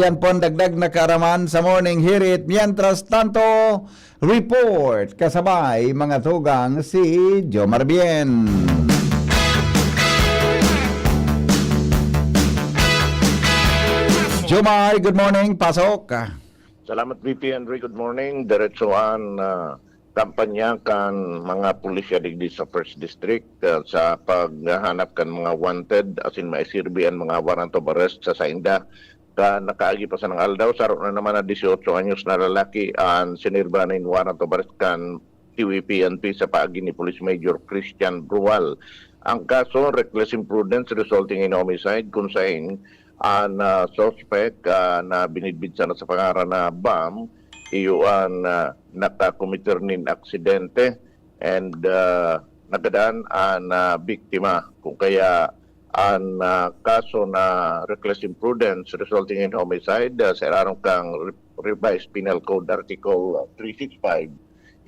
Yan po ang dagdag na kaaraman sa morning hirit. Mientras tanto, report kasabay mga tugang si Jomar Bien. Jomar, good morning. Pasok. Salamat VP Henry, good morning. Diretsuhan kampanya kan mga pulisya digdi sa First District sa paghanap kan mga wanted asin maisirbian mga warrant of arrest sa Sainda. Nakaagi pa sa ng aldaw, saro na naman na 18 anyos na lalaki ang sinirba na warrant of arrest kan TVPNP sa paagi ni Police Major Christian Brual. Ang kaso, reckless imprudence resulting in homicide kung saan ang suspect na binidbid sana sa pangaran na bomb, iyuan nakakomiter nin aksidente and nagadaan ang biktima. Kung kaya ang kaso na reckless imprudence resulting in homicide sa ilarong kang revised penal code article 365,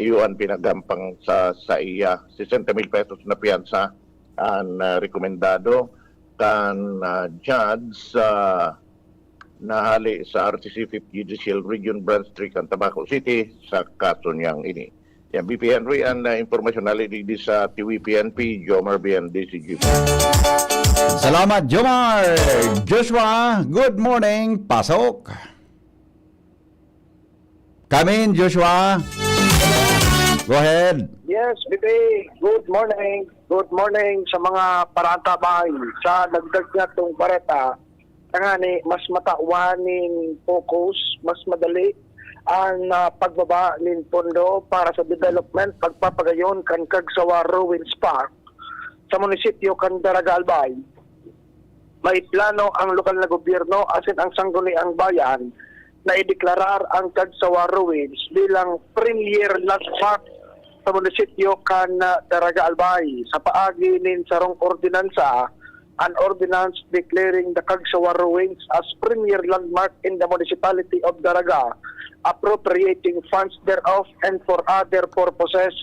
iyuan pinagampang sa iya 60,000 pesos na piyansa ang rekomendado kan judge nahali sa RTC 5th Judicial Region Branch 3 kan Tabaco City sa kaso niyang ini. Yan, BP Henry, ang informasyon nalili sa TVPNP, Jomar BN, DCG. Salamat, Jomar. Joshua, good morning. Pasok. Come in, Joshua. Go ahead. Yes, BP. Good morning. Good morning sa mga parantabay sa dagdag niya itong bareta. Tangani, mas matauwanin focus, mas madali ang pagbaba ng pondo para sa development, pagpapagayon kan Kagsawa Ruins Park sa munisipyo kan Daraga Albay. May plano ang lokal na gobyerno asin ang sangguniang bayan na ideklarar ang Kagsawa Ruins bilang premier landmark sa munisipyo kan Daraga Albay. Sa paagi nin sarong ordinansa, an ordinance declaring the Kagsawa Ruins as premier landmark in the municipality of Daraga, appropriating funds thereof and for other purposes.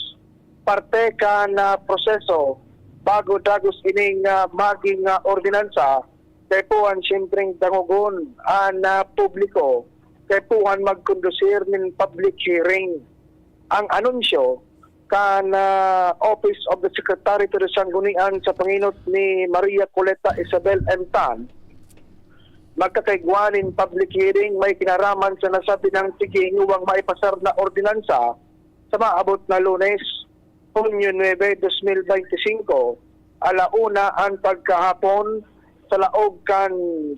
Parte ka na proseso bago dagos ining maging ordinansa, kay puhan siyempreng dangugon ang publiko, kay puhan magkondusir ng public hearing. Ang anunsyo kan Office of the Secretary to the Sanggunian sa panginot ni Maria Coleta Isabel M. Tan, magkakaigwanin public hearing, may kinaraman sa nasabi ng tiginguwang maipasar na ordinansa sa maabot na Lunes, Hunyo 9, 2025, alauna ang pagkahapon sa laog kan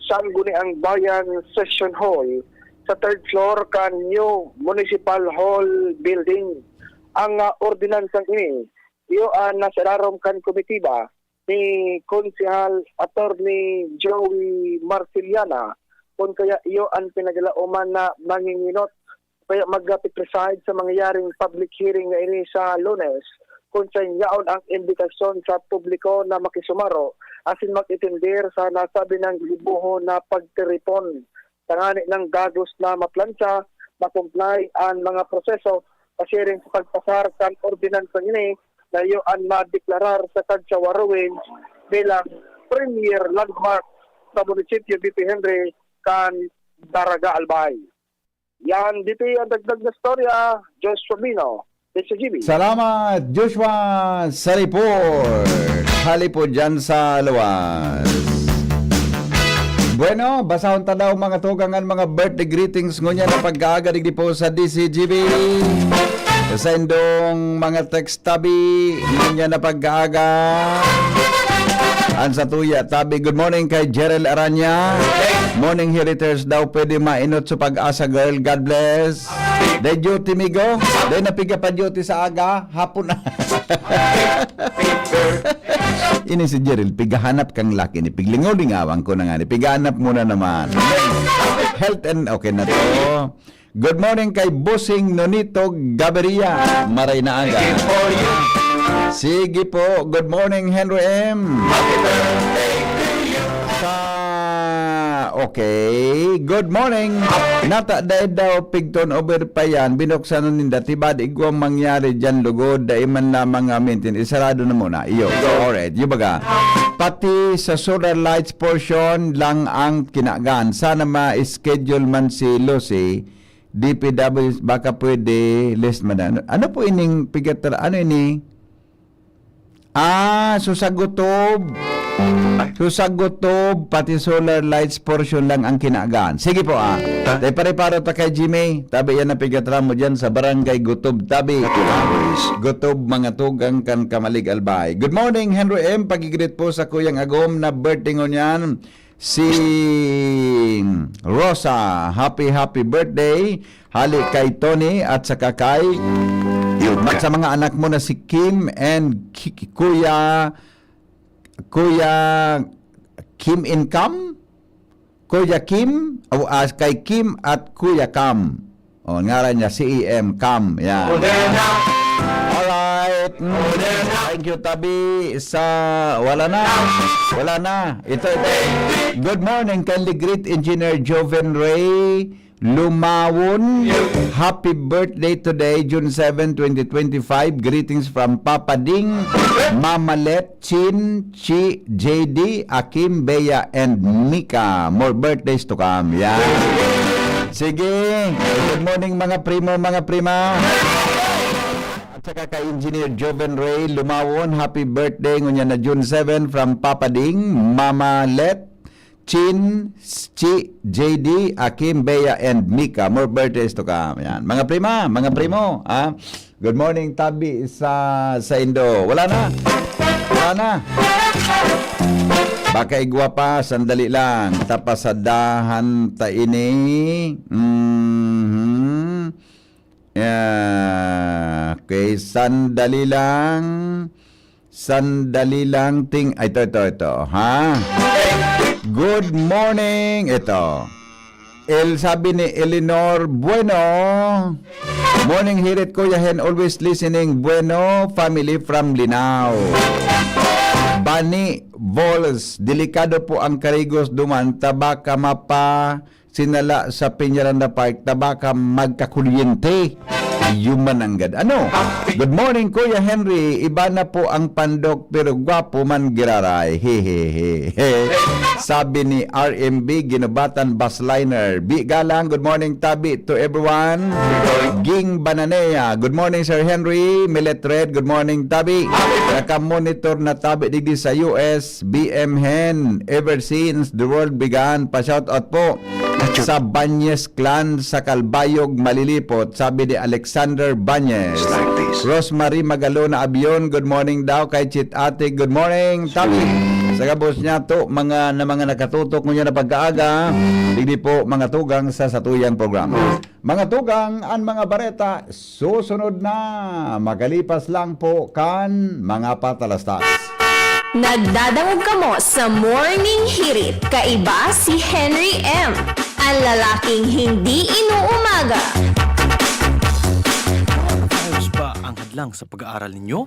Sangguniang Bayan Session Hall sa 3rd floor kan New Municipal Hall Building. Ang ordinansang ini, iyo ang nasa larom kan komitiba ni Konsehal Attorney Joey Marciliana, kung kaya iyo ang pinaglalauman na manginginot kaya mag-preside sa mangyayaring public hearing na ini sa Lunes, kung sa yaon ang imbitasyon sa publiko na makisumaro asin mag-itindir sa nasabi ng libuho na pagtiripon. Tangani ng gagos na maplansya, makomply ang mga proseso pasiring sa pagpasar kan ordinansang ini na iyo ang madeklarar sa Kagsawa Ruins bilang premier landmark sa munisipyo BP Henry kan Daraga Albay. Yan, BP ang dagdag na storya, Joshua Bino, DCGB. Salamat, Joshua, sa report. Hali po dyan sa luwas. Bueno, basahon tanaw mga tugangan, mga birthday greetings ngunya na pag-aagadig di po sa DCGB. Sa indong mga text tabi niya na pag-aaga ang sa tuya tabi. Good morning kay Jerel Aranya. Morning Heriters daw pwede mainot sa pag-asa girl. God bless. Day duty migo. Day napiga pa duty sa aga. Hapon na. Ini si Jerel, pigahanap kang laki ni piglingaw-lingawang ko na nga ni. Pigahanap muna naman. Health and okay na to. Good morning kay Busing Nonito Gaberia, Maray na aga. Sige po, good morning Henry M. Okay, good morning. Nata dahil daw pigton over pa yan, binuksan nun ninda, tibad igwang mangyari dyan lugod, dahil man lamang amintin, isarado na muna. Iyo, alright, yung baga. Pati sa solar lights portion lang ang kinagaan. Sana ma-schedule man si Lucy, DPW, baka pwede list man. Ano po ining pigatar? Ano ini? Susagutob. Susagutob, pati solar lights portion lang ang kinagaan. Sige po Tay pare-paro ta kay Jimmy. Tabi yan na pigatra mo dyan sa barangay Gutob. Tabi. Gutob mga tugang kan Kamalig Albay. Good morning Henry M. Pagigreet po sa Kuyang Agom na birthday ngunyan. Si Rosa, happy birthday. Hali kay Tony at saka kay Sa mga anak mo na si Kim and Kuya Kim Income? Kuya Kim? Kay Kim at Kuya Cam. Ngaran niya, CEM, Cam. Yan. Alright. Thank you, Tabi. Wala na. Ito. Good morning, kindly greet Engineer Joven Ray Lumawon. Happy birthday today, June 7, 2025. Greetings from Papa Ding, Mama Let, Chin, Chi, JD, Akim, Bea, and Mika. More birthdays to come. Yan. Sige. Good morning, mga primo, mga prima. At saka kay Engineer Joven Ray Lumawon, happy birthday ngunya na June 7 from Papa Ding, Mama Let, Chin, Chi, JD, Akim, Bea, and Mika. More birthdays to come. Yan. Mga prima, mga primo. Good morning, Tabi sa Indo. Wala na. Baka igwa pa, sandali lang. Tapasadahan ta ini. Okay, sandali lang ito, ha? Good morning. Ito. Sabi ni Eleanor, bueno. Morning, hirit ko yahen, always listening. Bueno, family from Linao. Bani Vols, delikado po ang Karigos duman, tabaka mapa sinala sa Peñaranda Park, tabaka magkakuryente. Human anggad. Good morning, Kuya Henry. Iba na po ang pandok pero gwapo man giraray. Hehehe. Sabi ni RMB Ginubatan Busliner. Galang, good morning, Tabi, to everyone. Ging Bananea. Good morning, Sir Henry. Millet Red, good morning, Tabi. Naka-monitor na Tabi digdi sa US. BM Hen. Ever since the world began. Pa-shoutout po sa Banyes Clan sa Kalbayog, Malilipot. Sabi ni Alexander Banyes. Rosemary Magalona Abion, good morning daw. Kay Chit Ate, good morning, Tabi. Sa kabos niya to, mga nakatutok mo niya na pagkaaga, hindi po mga tugang sa satuyang programa. Mga tugang, ang mga bareta, susunod na. Magalipas lang po kan mga patalastas. Nagdadangog ka mo sa Morning Hirit. Kaiba si Henry M. Ang lalaking hindi inuumaga. Ayos ba ang hadlang sa pag-aaral ninyo?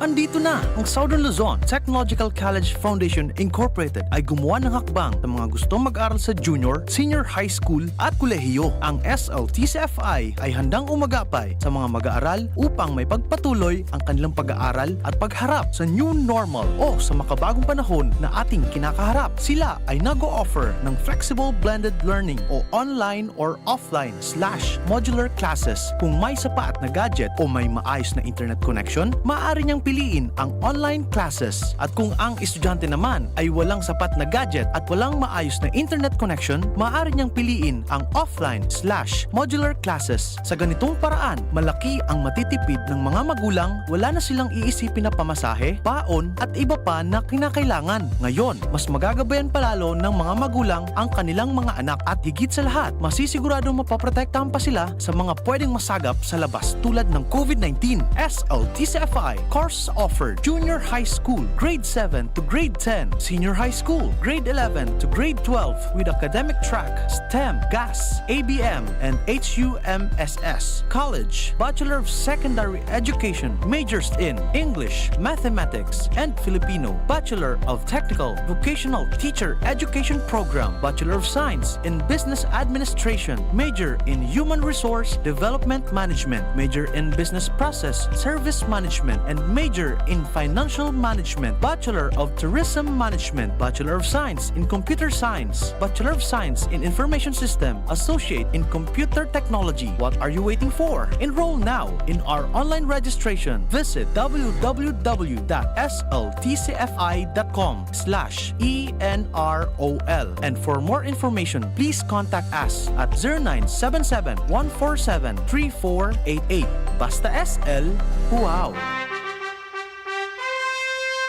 Andito na ang Southern Luzon Technological College Foundation Incorporated ay gumawa ng hakbang sa mga gustong mag-aral sa junior, senior high school at kolehiyo. Ang SLTCFI ay handang umagapay sa mga mag-aaral upang may pagpatuloy ang kanilang pag-aaral at pagharap sa new normal o sa makabagong panahon na ating kinakaharap. Sila ay nag-o-offer ng flexible blended learning o online or offline/modular classes. Kung may sapat na gadget o may maayos na internet connection, maaari niyang piliin ang online classes. At kung ang estudyante naman ay walang sapat na gadget at walang maayos na internet connection, maaari niyang piliin ang offline/modular classes. Sa ganitong paraan, malaki ang matitipid ng mga magulang, wala na silang iisipin na pamasahe, paon at iba pa na kinakailangan. Ngayon, mas magagabayan palalo ng mga magulang ang kanilang mga anak at higit sa lahat, masisiguradong mapaprotektahan pa sila sa mga pwedeng masagap sa labas tulad ng COVID-19. SLTCFI course offered junior high school, grade 7 to grade 10, senior high school, grade 11 to grade 12 with academic track, STEM, GAS, ABM, and HUMSS. College, Bachelor of Secondary Education, majors in English, Mathematics, and Filipino. Bachelor of Technical Vocational Teacher Education Program, Bachelor of Science in Business Administration, major in Human Resource Development Management, major in Business Process Service Management, and major in Financial Management, Bachelor of Tourism Management, Bachelor of Science in Computer Science, Bachelor of Science in Information System, Associate in Computer Technology. What are you waiting for? Enroll now in our online registration. Visit www.sltcfi.com/ENROL. And for more information, please contact us at 0977-147-3488. Basta SL, wow!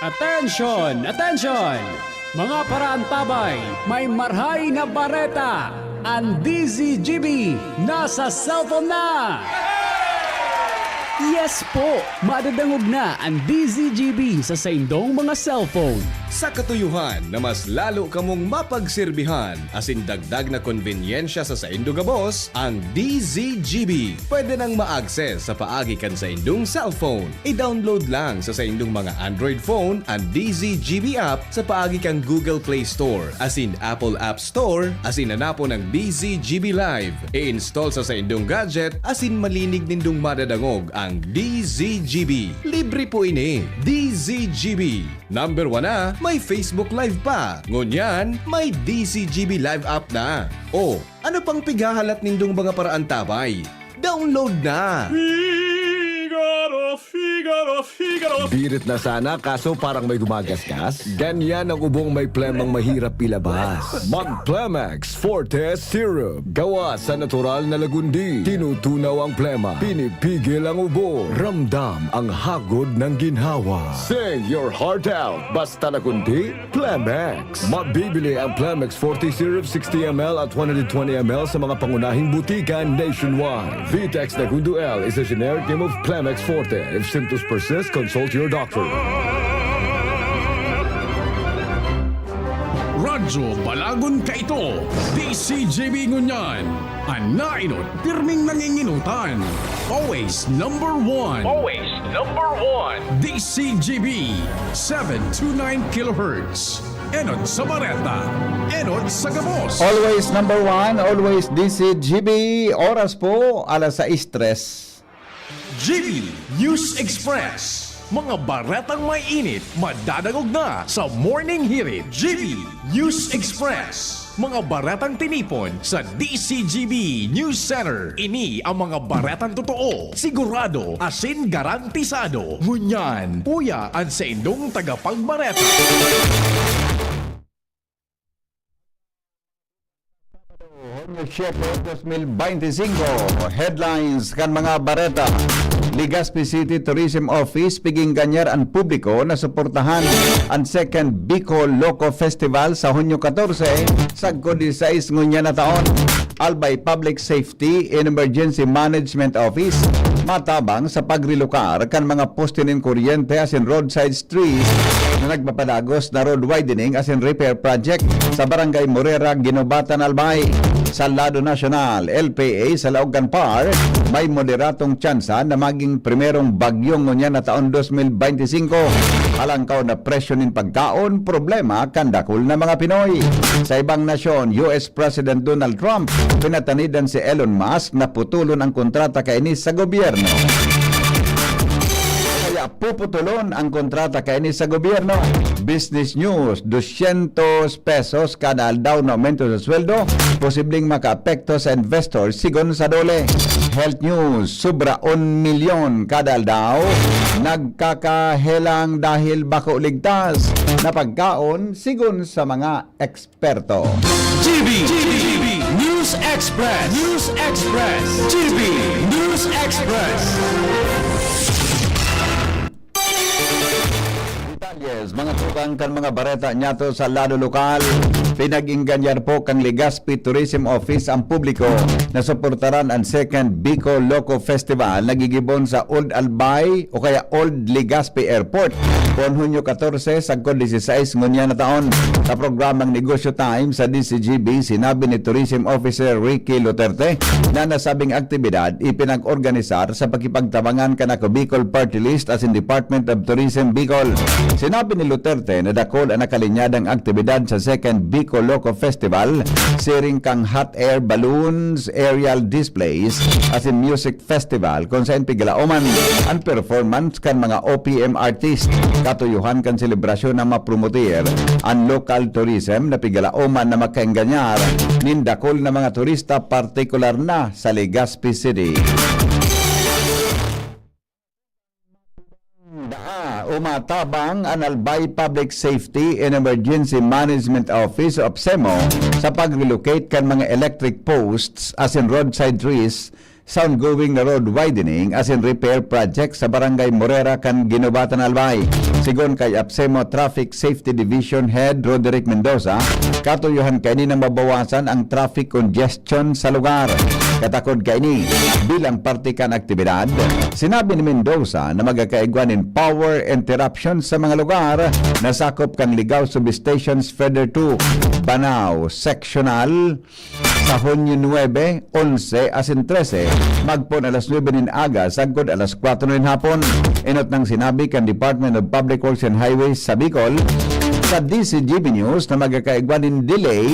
Attention! Attention! Mga parantabay, may marhay na bareta! Ang DZGB nasa cellphone na! Yes po! Madadangog na ang DZGB sa saindong mga cellphone. Sa katuyuhan na mas lalo kamong mapagsilbihan asin dagdag na konvenyensya sa saindong gabos, ang DZGB pwede nang ma-access sa paagi kan sa indong cellphone. I-download lang sa saindong mga Android phone ang DZGB app sa paagi kang Google Play Store asin Apple App Store asin hanapo ng DZGB Live. I-install sa saindong gadget asin malinig nindong madadangog ang DZGB. Libre po ini. DZGB. Number 1 na, may Facebook Live pa. Ngunyan, may DZGB Live app na. O, ano pang pighahalat nindong mga paraan tabay? Download na! Birit na sana kaso parang may gumagasgas. Ganyan ang ubong may plemang mahirap ilabas. Mag-Plemex Forte Syrup. Gawa sa natural na lagundi. Tinutunaw ang plema. Pinipigil ang ubo. Ramdam ang hagod ng ginhawa. Sing your heart out. Basta lagundi, Plemex. Mabibili ang Plemex Forte Syrup 60ml at 120ml sa mga pangunahing butika nationwide. Vitex Nagundo L is a generic name of Plemex Forte. If symptoms persist, consult your doctor. Radyo Balagon ka ito. DCGB Ngunyan. Ang nainot, pirming nanginginutan. Always number one. Always number one. DCGB 729 kHz. Enod sa Bareta. Enod sa Gabos. Always number 1, always DCGB. Oras po, alas 6:03. GB News Express. Mga baretang may init, madadagog na sa Morning Hirit. GB News Express. Mga baretang tinipon sa DCGB News Center. Ini ang mga baretang totoo, sigurado, asin garantisado. Ngunyan, puya ang sa indong tagapagbareta. Siyempre, 2025 headlines kan mga bareta. Legazpi City Tourism Office piging ganyar ang publiko na suportahan ang second Bicol Loco Festival sa Hunyo 14 sa 16 ngunya na taon. Albay Public Safety and Emergency Management Office matabang sa pagrilukar kan mga poste nin kuryente as in roadside streets na nagpapadagos na road widening as in repair project sa Barangay Morera, Ginobatan, Albay. Sa lado nasyonal, LPA sa Laogan Park, may moderatong tsansa na maging primerong bagyong ngunya na taon 2025. Alangkaw na presyo nin pagkaon, problema kandakul na mga Pinoy. Sa ibang nasyon, US President Donald Trump, pinatanidan si Elon Musk na putulon ang kontrata kainis sa gobyerno. Kaya puputulon ang kontrata kainis sa gobyerno. Business News, 200 pesos kada daw na aumento sa sweldo, posibleng makaapekto sa investors sigon sa dole. Health News, sobra 1 milyon kada daw nagkakahelang dahil bako ligtas na pagkaon sigon sa mga eksperto. GB News Express. News Express. GB News Express. Yes, mga tukang kan mga bareta nyato sa lado lokal. Pinag-inganyar po kang Legazpi Tourism Office ang publiko na suportaran ang second Bicol Loco Festival nagigibon sa Old Albay o kaya Old Legazpi Airport kon Hunyo 14 sa 16 ngunya na taon. Sa programang Negosyo Time sa DCGB, sinabi ni Tourism Officer Ricky Luterte na nasabing aktibidad ipinag-organisar sa pagkipagtabangan kanako Bicol Party List as in Department of Tourism Bicol. Sinabi ni Luterte na dakol ang nakalinyadang aktibidad sa second Bicol Loco Festival, siring kang hot air balloons, aerial displays, as in music festival kung saan pigalaoman ang performance kan mga OPM artist. Katuyuhan kan selebrasyon na mapromotir ang local tourism na pigalaoman na makaingganyar nin dakol na mga turista partikular na sa Legazpi City. Umatabang ang Albay Public Safety and Emergency Management Office of SEMO sa pag-relocate kan mga electric posts as in roadside trees sa ongoing na road widening as in repair project sa Barangay Morera kan Ginobatan Albay. Sigon kay Absemo Traffic Safety Division Head Roderick Mendoza, katuyuhan kay ni na mabawasan ang traffic congestion sa lugar. Katakod kay ni bilang parte kan aktibidad, sinabi ni Mendoza na magkakaigwanin power interruption sa mga lugar na sakop kang Ligaw Substations Feeder 2, Banao Sectional sa Hunyo 9, 11, asin 13, magpon alas 9 nin aga, sagkod alas 4 nin hapon. Inot nang sinabi kan Department of Public Works and Highways sa Bicol sa DCGB News na magkakaigwanin delay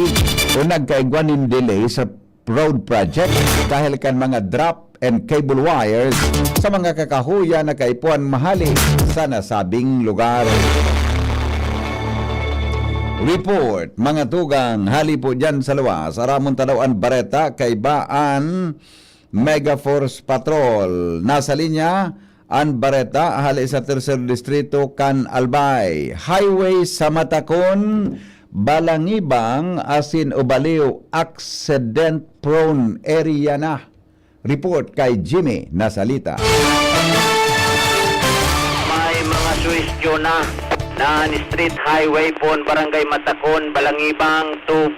o nagkaigwanin delay sa road project dahil kan mga drop and cable wires sa mga kakahuya na kaipuan mahali sa nasabing lugar. Report, mga tugang, hali po dyan sa luwas. Aramon Talauan Bareta, Kaibaan, Mega Force Patrol. Nasa linya, An Bareta, hali sa 3rd Distrito, Can Albay. Highway sa Matakon, Balangibang, asin Ubaliw, accident prone area na. Report kay Jimmy Nasalita. May mga suwestyo na ni Street Highway pon Barangay Matakon, Balangibang to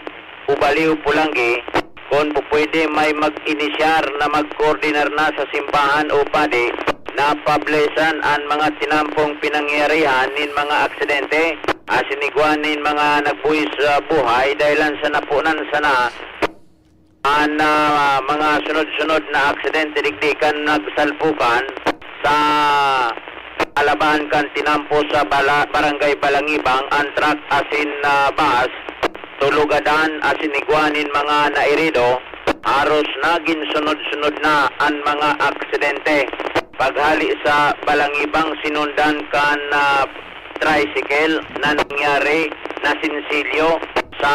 Ubaliw, Pulangi. Kung po pwede may mag-inisyar na mag-coordinar na sa simbahan o padi na pablesan ang mga tinampong pinangyarihan nin mga aksidente asinigwanin mga nagbuwis sa buhay dahilan sa napunan sana ang mga sunod-sunod na aksidente digdikan nagsalpukan sa alabahan kan tinampo sa Barangay Balangibang ang truck asin bus tulugadan asin igwanin mga nairido aros naging sunod-sunod na ang mga aksidente. Paghali sa Balangibang sinundan kan tricycle na nangyari na sinsilyo sa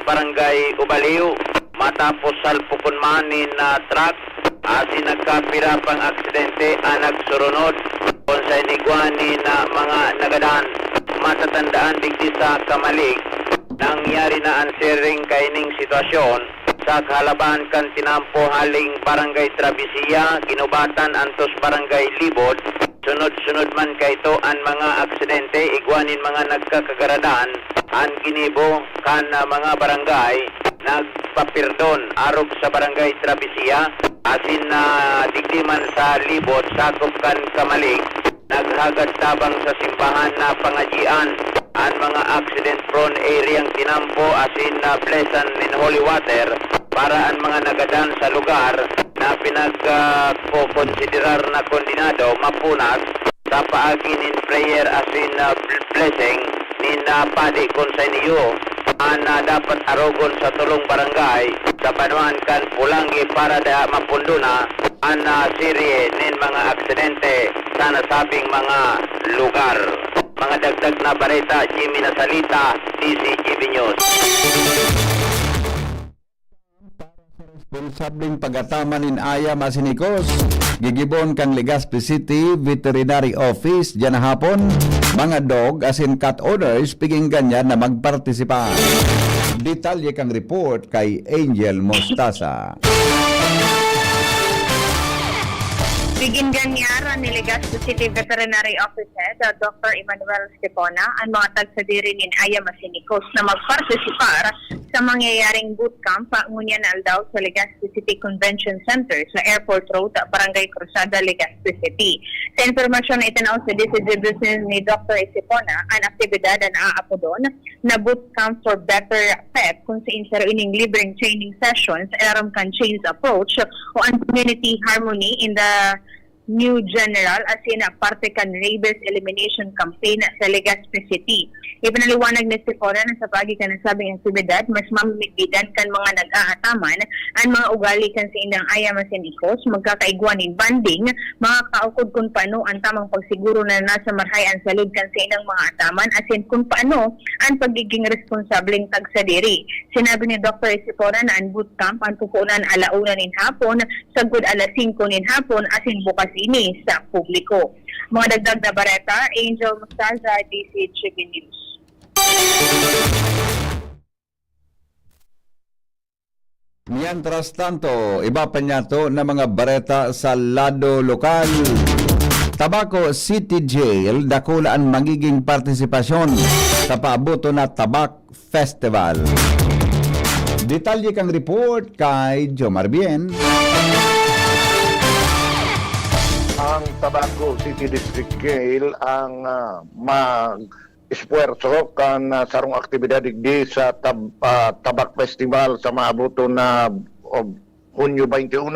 Barangay Ubaliw matapos salpukon manin na truck asin nagkapira pang aksidente ang nagsurunod kung sa inigwani na mga nagadaan. Matatandaan digdi sa Kamalig nangyari na ang sharing kaining sitwasyon sa Kalaban kan tinampo haling Barangay Travisia, Ginobatan antos Barangay Libod. Sunod-sunod man kayto ang mga aksidente igwanin mga nagkakagaradaan ang ginibo kan mga barangay nagpapirdon arog sa Barangay Travisia asin na digdiman sa Libod sakop kan Kamalig naghagad tabang sa simbahan na pangajian ang mga accident prone area ang tinampo asin na Pleasant in Holy Water para ang mga nagadan sa lugar na pinagpokonsiderar na kondinado mapunas sa paagi nin prayer asin blessing nin padi konseniyo ang dapat arogon sa tulong barangay sa Banuan kan Pulangi para da mapunduna ang serye nin mga aksidente sa nasabing mga lugar. Mga dagdag na bareta, Jimmy Nasalita, DCGB News. Responsabling pagataman in Aya Masinikos, gigibon kang Legazpi City Veterinary Office dyan hapon, mga dog as in cat owners piging ganyan na magpartisipa. Detalye kang report kay Angel Mostaza. Bigin ganyara ni Legazpi City Veterinary Office Head, Dr. Emmanuel Stepona, ang mga tagsadiri ni Aya Masinikos na magpartisipar sa mangyayaring bootcamp ngunyan na aldaw sa Legazpi City Convention Center sa Airport Road, Barangay Cruzada, Legazpi City. Sa informasyon na itanaw sa DCG Business ni Dr. Stepona, ang aktibidad na aapodon na bootcamp for better PEP kung sa insaruining libreng training sessions aram kan change approach o ang community harmony in the new general as in parte kan rabies elimination campaign sa Legazpi City. Ipinaliwanag ni Stepona na sa pagi ka nasabing aktibidad, mas mamimigidan kan mga nag-aataman ang mga ugali kan sa indang Aya Masinikos, magkakaigwanin banding, mga kaukod kung paano ang tamang pagsiguro na nasa marhay ang salud kan sa indang mga ataman as in kung paano ang pagiging responsableng tagsadiri. Sinabi ni Dr. Stepona na ang bootcamp ang pupunan alauna nin hapon, sagud alas 5 nin hapon as in bukas ini sa publiko. Mga dagdag na bareta, Angel Mostaza, DCGB News. Mientras tanto, iba pa niya to na mga bareta sa lado lokal. Tabaco City Jail, dakulaan magiging partisipasyon sa paabuto na Tabak Festival. Detalye kang report kay Jomar Bien. Ang Tabaco City District Jail ang mag-espuerso kan sarong aktibidad digdi sa Tabak Festival sa maabuto na Hunyo 21.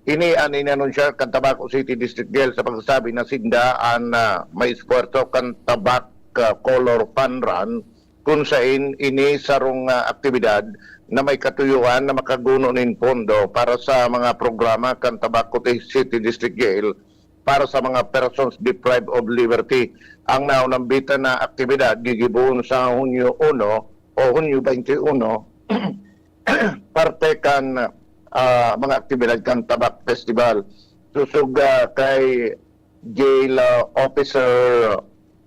Ini ang inanunsya kan Tabaco City District Jail sa pagsasabi na sindaan may espuerso kan Tabak Color Fun Run kung saan ini sarong aktibidad na may katuyuan na makaguno nin pondo para sa mga programa kan Tabaco City District Jail para sa mga persons deprived of liberty. Ang naunambitan na aktibidad gigibuon sa Hunyo 1 o Hunyo 21 parte kan mga aktibidad kan Tabak Festival. Susug kay Jail Officer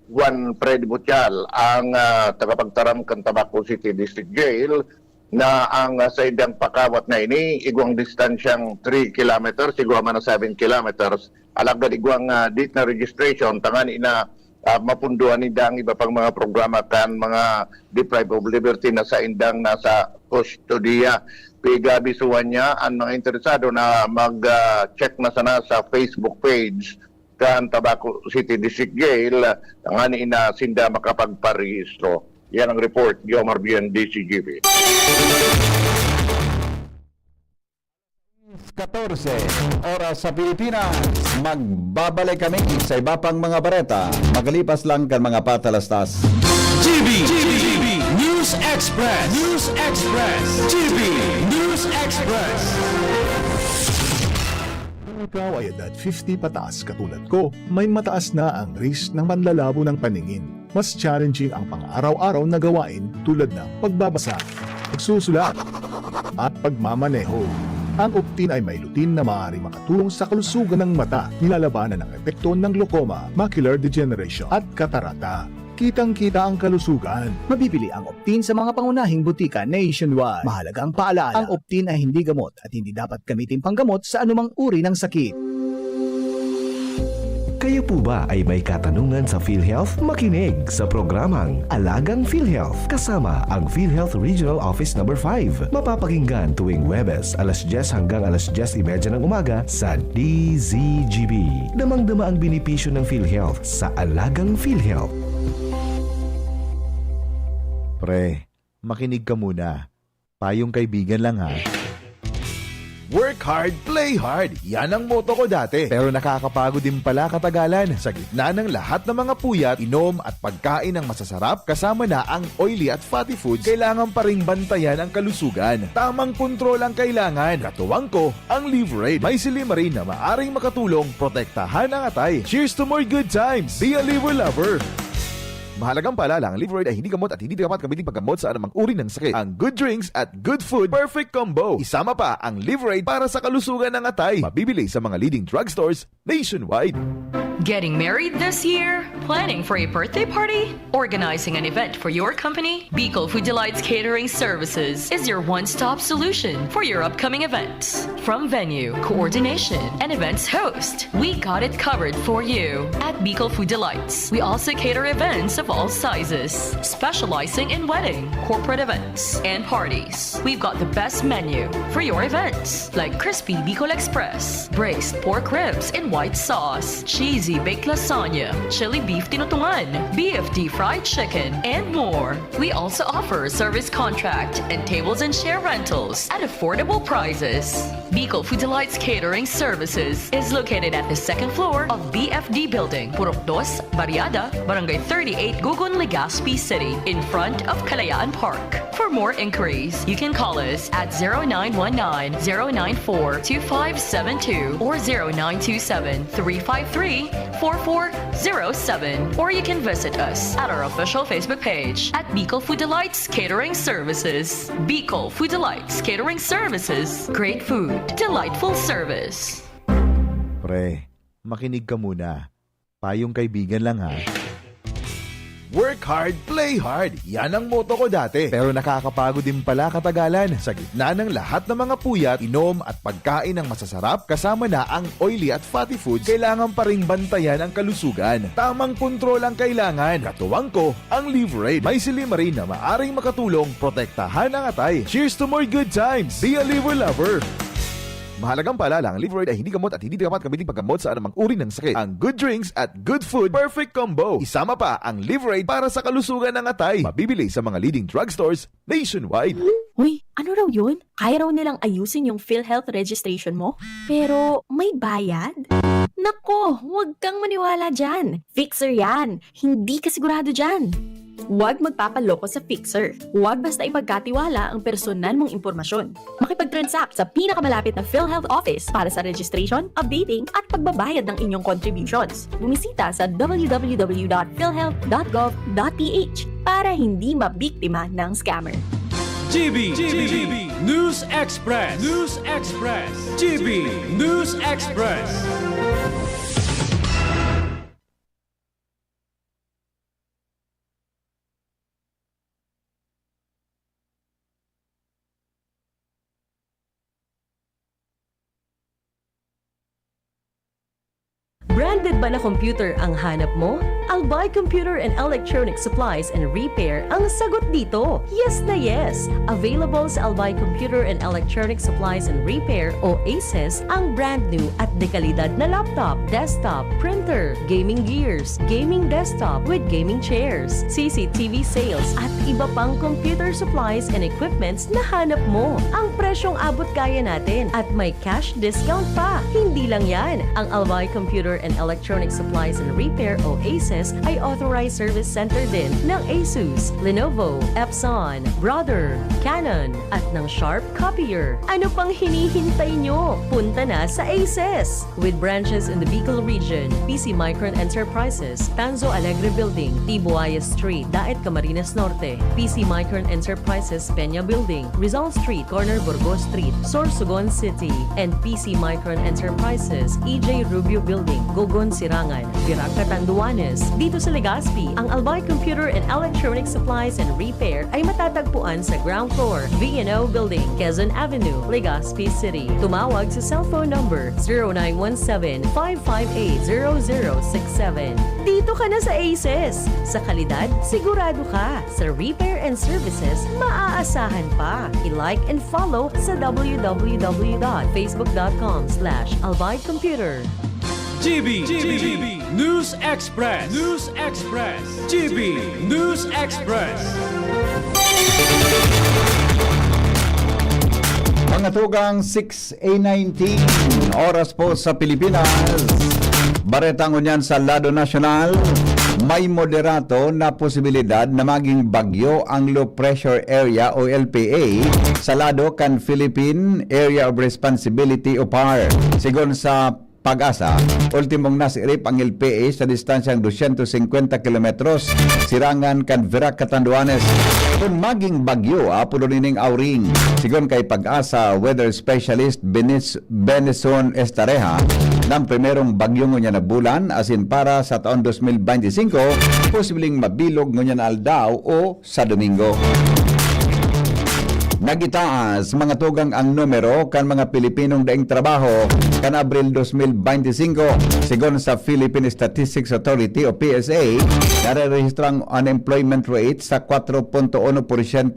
Juan Fred Butial, ang tagapagtaram kan Tabaco City District Jail, na ang sa idang pakawat na ini, igwang distansyang 3 kilometers, igwang man na 7 kilometers, alagad igwang date na registration, tangani na mapunduan nila ang iba pang mga programa kan mga deprived of liberty na sa indang nasa kustodiya. Pigabisuan niya ang mga interesado na mag-check na sana sa Facebook page kan Tabaco City District Jail, tangani na sinda makapagparehistro. Yan ang report, Jomar Bien, DCGP. 14 oras sa Pilipinas. Magbabalik kami sa iba pang mga bareta. Magalipas lang kan mga patalastas. GB News Express. GB News Express. Kung ikaw ay edad 50 pataas katulad ko, may mataas na ang risk ng panlalabo ng paningin. Mas challenging ang pang-araw-araw na gawain tulad ng pagbabasa, pagsusulat, at pagmamaneho. Ang Optin ay may lutin na maaari makatulong sa kalusugan ng mata, nilalabanan ang epekto ng glaucoma, macular degeneration at katarata. Kitang-kita ang kalusugan. Mabibili ang Optin sa mga pangunahing butika nationwide. Mahalagang paalala, ang Optin ay hindi gamot at hindi dapat gamitin panggamot sa anumang uri ng sakit. Kayo po ba ay may katanungan sa PhilHealth? Makinig sa programang Alagang PhilHealth kasama ang PhilHealth Regional Office No. 5. Mapapakinggan tuwing Huwebes, alas 10 hanggang alas 10:30 ng umaga sa DZGB. Damang-dama ang benepisyo ng PhilHealth sa Alagang PhilHealth. Pre, makinig ka muna. Payong kaibigan lang ha. Work hard, play hard. Yan ang motto ko dati. Pero nakakapagod din pala katagalan. Sa gitna ng lahat ng mga puyat, inom at pagkain ng masasarap, kasama na ang oily at fatty foods, kailangan pa ring bantayan ang kalusugan. Tamang kontrol ang kailangan. Katuwang ko, ang Liverade. May silimarin na maaring makatulong protektahan ang atay. Cheers to more good times. Be a liver lover. Mahalagang paalala, ang Liverade ay hindi gamot at hindi dapat gamitin paggamot sa anumang uri ng sakit. Ang good drinks at good food, perfect combo. Isama pa ang Liverade para sa kalusugan ng atay. Mabibili sa mga leading drugstores nationwide. Getting married this year? Planning for a birthday party? Organizing an event for your company? Bicol Food Delights Catering Services is your one-stop solution for your upcoming events. From venue, coordination, and events host, we got it covered for you. At Bicol Food Delights, we also cater events of all sizes, specializing in wedding, corporate events, and parties. We've got the best menu for your events, like crispy Bicol Express, braised pork ribs in white sauce, cheesy baked lasagna, chili beef tinutungan, BFD fried chicken, and more. We also offer service contract and tables and chair rentals at affordable prices. Bicol Food Delights Catering Services is located at the second floor of BFD Building, Purok 2, Barriada, Barangay 38, Gugun, Legazpi City, in front of Kalayaan Park. For more inquiries, you can call us at 0919-094-2572 or 0927-353-4407, or you can visit us at our official Facebook page at Bicol Food Delights Catering Services. Bicol Food Delights Catering Services. Great food, delightful service. Pre, makinig ka muna. Payong kaibigan lang ha. Work hard, play hard. Yan ang motto ko dati. Pero nakakapagod din pala katagalan. Sa gitna ng lahat ng mga puyat, inom at pagkain ng masasarap, kasama na ang oily at fatty foods, kailangan pa ring bantayan ang kalusugan. Tamang kontrol ang kailangan. Katuwang ko, ang Liverade. May silimarin na maaring makatulong protektahan ang atay. Cheers to more good times. Be a liver lover. Mahalagang paalala, ang Liverade ay hindi gamot at hindi dapat gamitin paggamot sa anumang uri ng sakit. Ang good drinks at good food, perfect combo. Isama pa ang Liverade para sa kalusugan ng atay. Mabibili sa mga leading drugstores nationwide. Uy, ano raw yun? Kaya raw nilang ayusin yung PhilHealth registration mo? Pero may bayad? Nako, huwag kang maniwala dyan. Fixer yan. Hindi ka sigurado dyan. Huwag magpapaloko sa Fixer. Huwag basta ipagkatiwala ang personal mong impormasyon. Makipag-transact sa pinakamalapit na PhilHealth office para sa registration, updating at pagbabayad ng inyong contributions. Bumisita sa www.philhealth.gov.ph para hindi mabiktima ng scammer. GB News Express. GB News Express. Branded ba na computer ang hanap mo? Albay Computer and Electronic Supplies and Repair ang sagot dito. Yes na yes! Available sa Albay Computer and Electronic Supplies and Repair o ACES ang brand new at dekalidad na laptop, desktop, printer, gaming gears, gaming desktop with gaming chairs, CCTV sales at iba pang computer supplies and equipments na hanap mo. Ang presyong abot kaya natin at may cash discount pa. Hindi lang yan. Ang Albay Computer and Electronic Supplies and Repair o ACES ay authorized service center din ng Asus, Lenovo, Epson, Brother, Canon at ng Sharp Copier. Ano pang hinihintay nyo? Punta na sa ACES! With branches in the Bicol region, PC Micron Enterprises, Tanzo Alegre Building, Tibuaya Street, Daet Camarines Norte, PC Micron Enterprises, Peña Building, Rizal Street, Corner Burgos Street, Sorsogon City, and PC Micron Enterprises, EJ Rubio Building, Gogon Sirangan, Virac Catanduanes. Dito sa Legazpi, ang Albay Computer and Electronic Supplies and Repair ay matatagpuan sa ground floor, V&O Building, Quezon Avenue, Legazpi City. Tumawag sa cellphone number 0917-558-0067. Dito ka na sa ACES. Sa kalidad, sigurado ka. Sa repair and services, maaasahan pa. I-like and follow sa www.facebook.com/albaycomputer. GB News Express. GB News Express. Mga tugang 6:19 oras po sa Pilipinas. Baretang unyan sa lado nasyonal, may moderato na posibilidad na maging bagyo ang low pressure area o LPA sa lado kan Philippine Area of Responsibility o PAR. Sigon sa Pag-asa, ultimong nasirip ang LPA sa distansyang 250 kilometros sirangan kan Virac Catanduanes. Kung maging bagyo, puno nining auring. Sigon kay Pag-asa Weather Specialist Benison Estareja, ng primerong bagyo ngunya na bulan asin para sa taon 2025, posibleng mabilog ngunya na aldaw o sa Domingo. Nagitaas mga tugang ang numero kan mga Pilipinong daing trabaho kan Abril 2025. Sigon sa Philippine Statistics Authority o PSA, narerehistrang unemployment rate sa 4.1%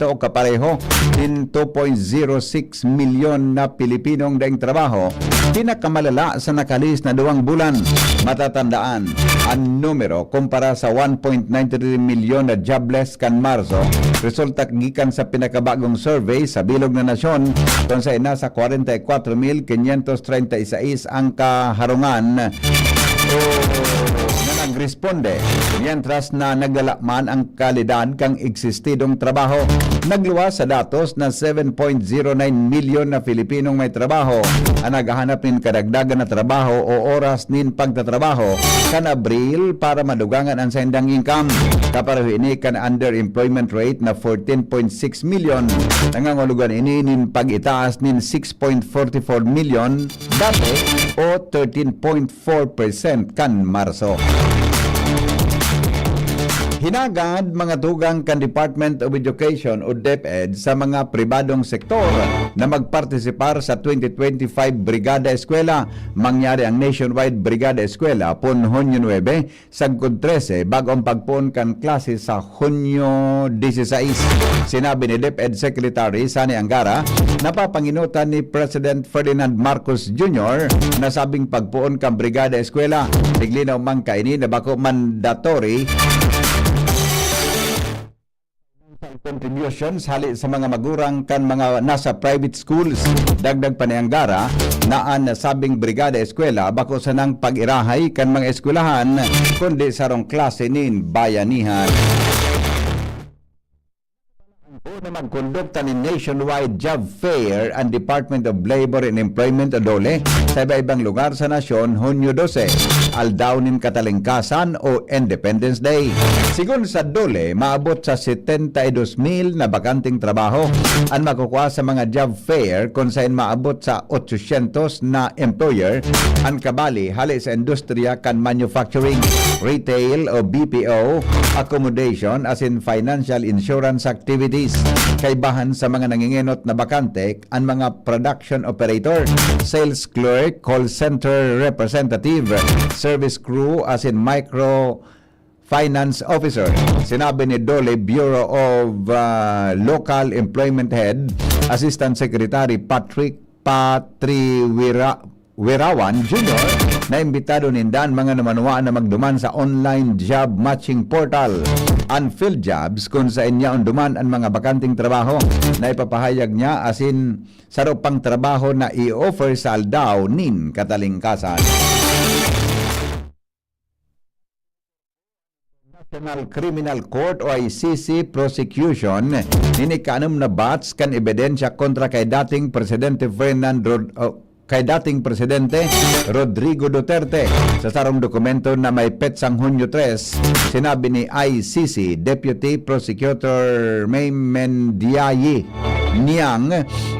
o kapareho din 2.06 milyon na Pilipinong daing trabaho. Pinakamalala sa nakalis na 2 bulan. Matatandaan ang numero kumpara sa 1.93 milyon na jobless kan Marso. Resulta gikan sa pinakabagong survey sa bilog na nasyon kung sa nasa 44,536 ang kaharungan na nagresponde. Mientras na naglalaman ang kalidad kang eksistidong trabaho. Nagluwas sa datos na 7.09 milyon na Filipinong may trabaho ang naghahanap nin kadagdagan na trabaho o oras nin pagtatrabaho kan Abril para madugangan ang sendang income. Kapareho ini kan underemployment rate na 14.6 milyon. Nangangulugan ini nin pag-itaas nin 6.44 milyon dati o 13.4% kan Marso. Hinagad mga tugang kan Department of Education o DepEd sa mga pribadong sektor na magpartisipar sa 2025 Brigada Eskwela. Mangyari ang nationwide Brigada Eskwela pun Hunyo 9, sagkod 13, bagong pagpun kan klase sa Hunyo 16. Sinabi ni DepEd Secretary Sani Angara, napapanginutan ni President Ferdinand Marcos Jr. na sabing pagpuon kan Brigada Eskwela. Tiglinaw man kaini na bako mandatory contributions hali sa mga magurang kan mga nasa private schools. Dagdag pa ni Angara naan sabing Brigada Eskwela bako sa nang pag-irahay kan mga eskwelahan kundi sarong klase nin bayanihan. Na magkondukta ni Nationwide Job Fair ang Department of Labor and Employment o DOLE sa iba-ibang lugar sa nasyon Hunyo 12, aldawnin katalingkasan o Independence Day. Sigun sa DOLE, maabot sa 72,000 na bakanting trabaho ang makukuha sa mga job fair kung saan maabot sa 800 na employer ang kabali hali sa industriya kan manufacturing, retail o BPO, accommodation as in financial insurance activities. Kaibahan sa mga nangingenot na bakante ang mga production operator, sales clerk, call center representative, service crew as in micro finance officer. Sinabi ni Dole Bureau of Local Employment Head, Assistant Secretary Patrick Wirawan Jr. na imbitado nindan mga namanwaan na magduman sa online job matching portal Unfilled Jobs kung sa inya unduman ang mga bakanting trabaho na ipapahayag niya asin sarupang trabaho na i-offer sa aldaw nin katalingkasan. National Criminal Court o ICC prosecution ninikanam na bats kan ebidensya kontra kay dating Presidente Rodrigo Duterte. Sa sarong dokumento na may petsang Hunyo 3, sinabi ni ICC Deputy Prosecutor May Mendiaye niyang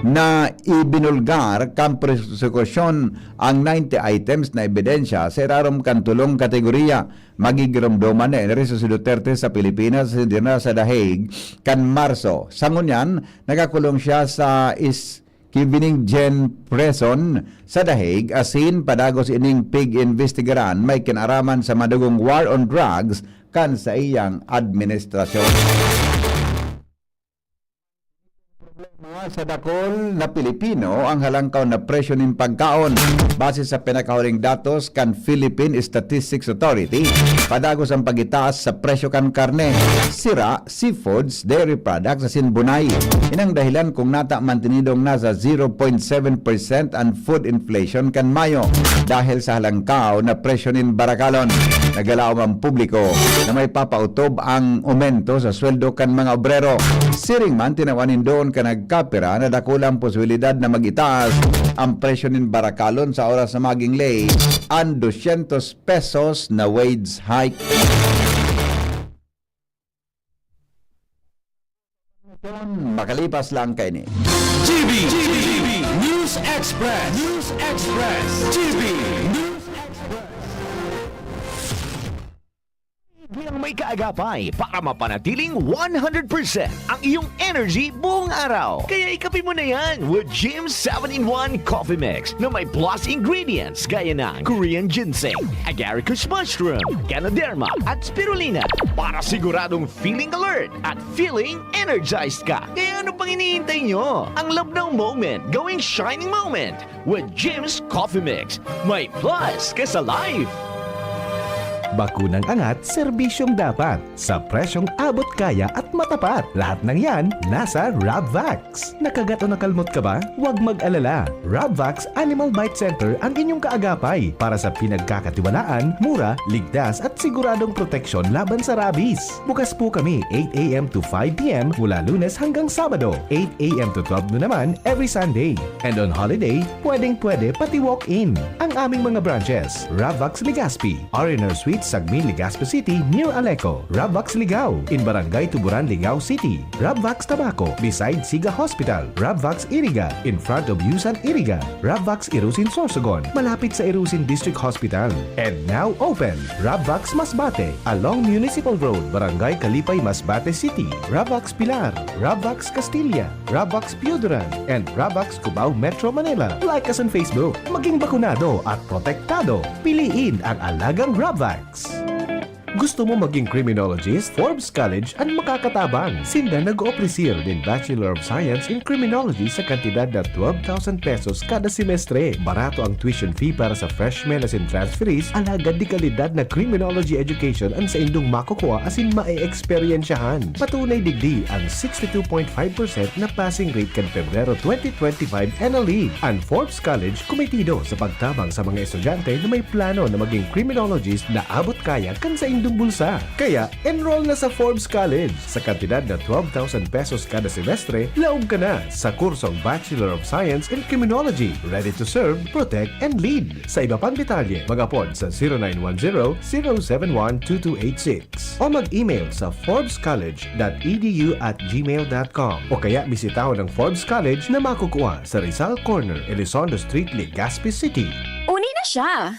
na ibinulgar kang prosekusyon ang 90 items na ebidensya sa irarom kan tulong kategorya magigiramdoman na enreso si Duterte sa Pilipinas sa The Hague kan Marso. Sangunyan, nagakulong siya sa Kibining Gen Prison sa The Hague asin padagos ining pig investigaran may kinaraman sa madugong war on drugs kan sa iyang administrasyon. Sa dakol na Pilipino ang halangkaw na presyo ng pagkaon base sa pinakahuling datos kan Philippine Statistics Authority. Padagos ang pagitaas sa presyo kan karne, sira, seafoods, dairy products asin bunay. Inang dahilan kung nata mantinidong nasa 0.7% ang food inflation kan Mayo dahil sa halangkaw na presyo ng barakalon. Nagalaw ang publiko na may papautob ang aumento sa sweldo kan mga obrero. Siring man tinawanin doon ka nagkapira na dakulang posibilidad na magitaas ang presyo ng barakalon sa oras na maging lay ang 200 pesos na wage hike. Makalipas lang kayo ni GB News Express. GB News Ang may kaagapay para mapanatiling 100% ang iyong energy buong araw. Kaya ikapin mo na yan with Jim's 7-in-1 Coffee Mix na may plus ingredients gaya ng Korean ginseng, agaricus mushroom, Ganoderma at spirulina para siguradong feeling alert at feeling energized ka. Kaya ano pang iniintay nyo? Ang love ng moment gawing shining moment with Jim's Coffee Mix. May plus ka sa life. Bakunang angat, serbisyong dapat. Sa presyong abot kaya at matapat. Lahat ng yan, nasa Rabvax. Nakagat o nakalmot ka ba? Huwag mag-alala. Rabvax Animal Bite Center ang inyong kaagapay para sa pinagkakatiwalaan, mura, ligtas at siguradong proteksyon laban sa rabies. Bukas po kami 8 a.m. to 5 p.m. mula Lunes hanggang Sabado. 8 a.m. to 12 noon naman every Sunday. And on holiday, pwedeng-pwede pati walk-in. Ang aming mga branches, Rabvax Legazpi, R&R Suite Sagmin, Legazpi City, near Aleco. Rabvax Ligao, in Barangay Tuburan, Ligao City. Rabvax Tabaco, beside Siga Hospital. Rabvax Iriga, in front of Yusan Iriga. Rabvax Irusin Sorsogon, malapit sa Irusin District Hospital. And now open, Rabvax Masbate, along Municipal Road, Barangay Kalipay, Masbate City. Rabvax Pilar, Rabvax Castilla, Rabvax Piuduran, and Rabvax Cubao, Metro Manila. Like us on Facebook. Maging bakunado at protektado. Piliin ang alagang Rabvax. Gusto mo maging criminologist? Forbes College ang makakatabang. Sila nag-opresir din Bachelor of Science in Criminology sa kantidad na 12,000 pesos kada semestre. Barato ang tuition fee para sa freshmen as in transferees, alagad di kalidad na criminology education ang sa indong makukuha as in mae-eksperyensyahan. Patunay digdi ang 62.5% na passing rate kan Pebrero 2025 NLE. Ang Forbes College kumitido sa pagtabang sa mga estudyante na may plano na maging criminologist na abot kaya kan sa indong bulsa. Kaya, enroll na sa Forbes College. Sa kantidad na 12,000 pesos kada semestre, laog ka na sa kursong Bachelor of Science in Criminology. Ready to serve, protect, and lead. Sa iba pang detalye, mag-apod sa 0910-071-2286 o mag-email sa forbescollege.edu@gmail.com o kaya bisitaho ng Forbes College na makukuha sa Rizal Corner, Elizondo Street, Legazpi City. Uni na siya!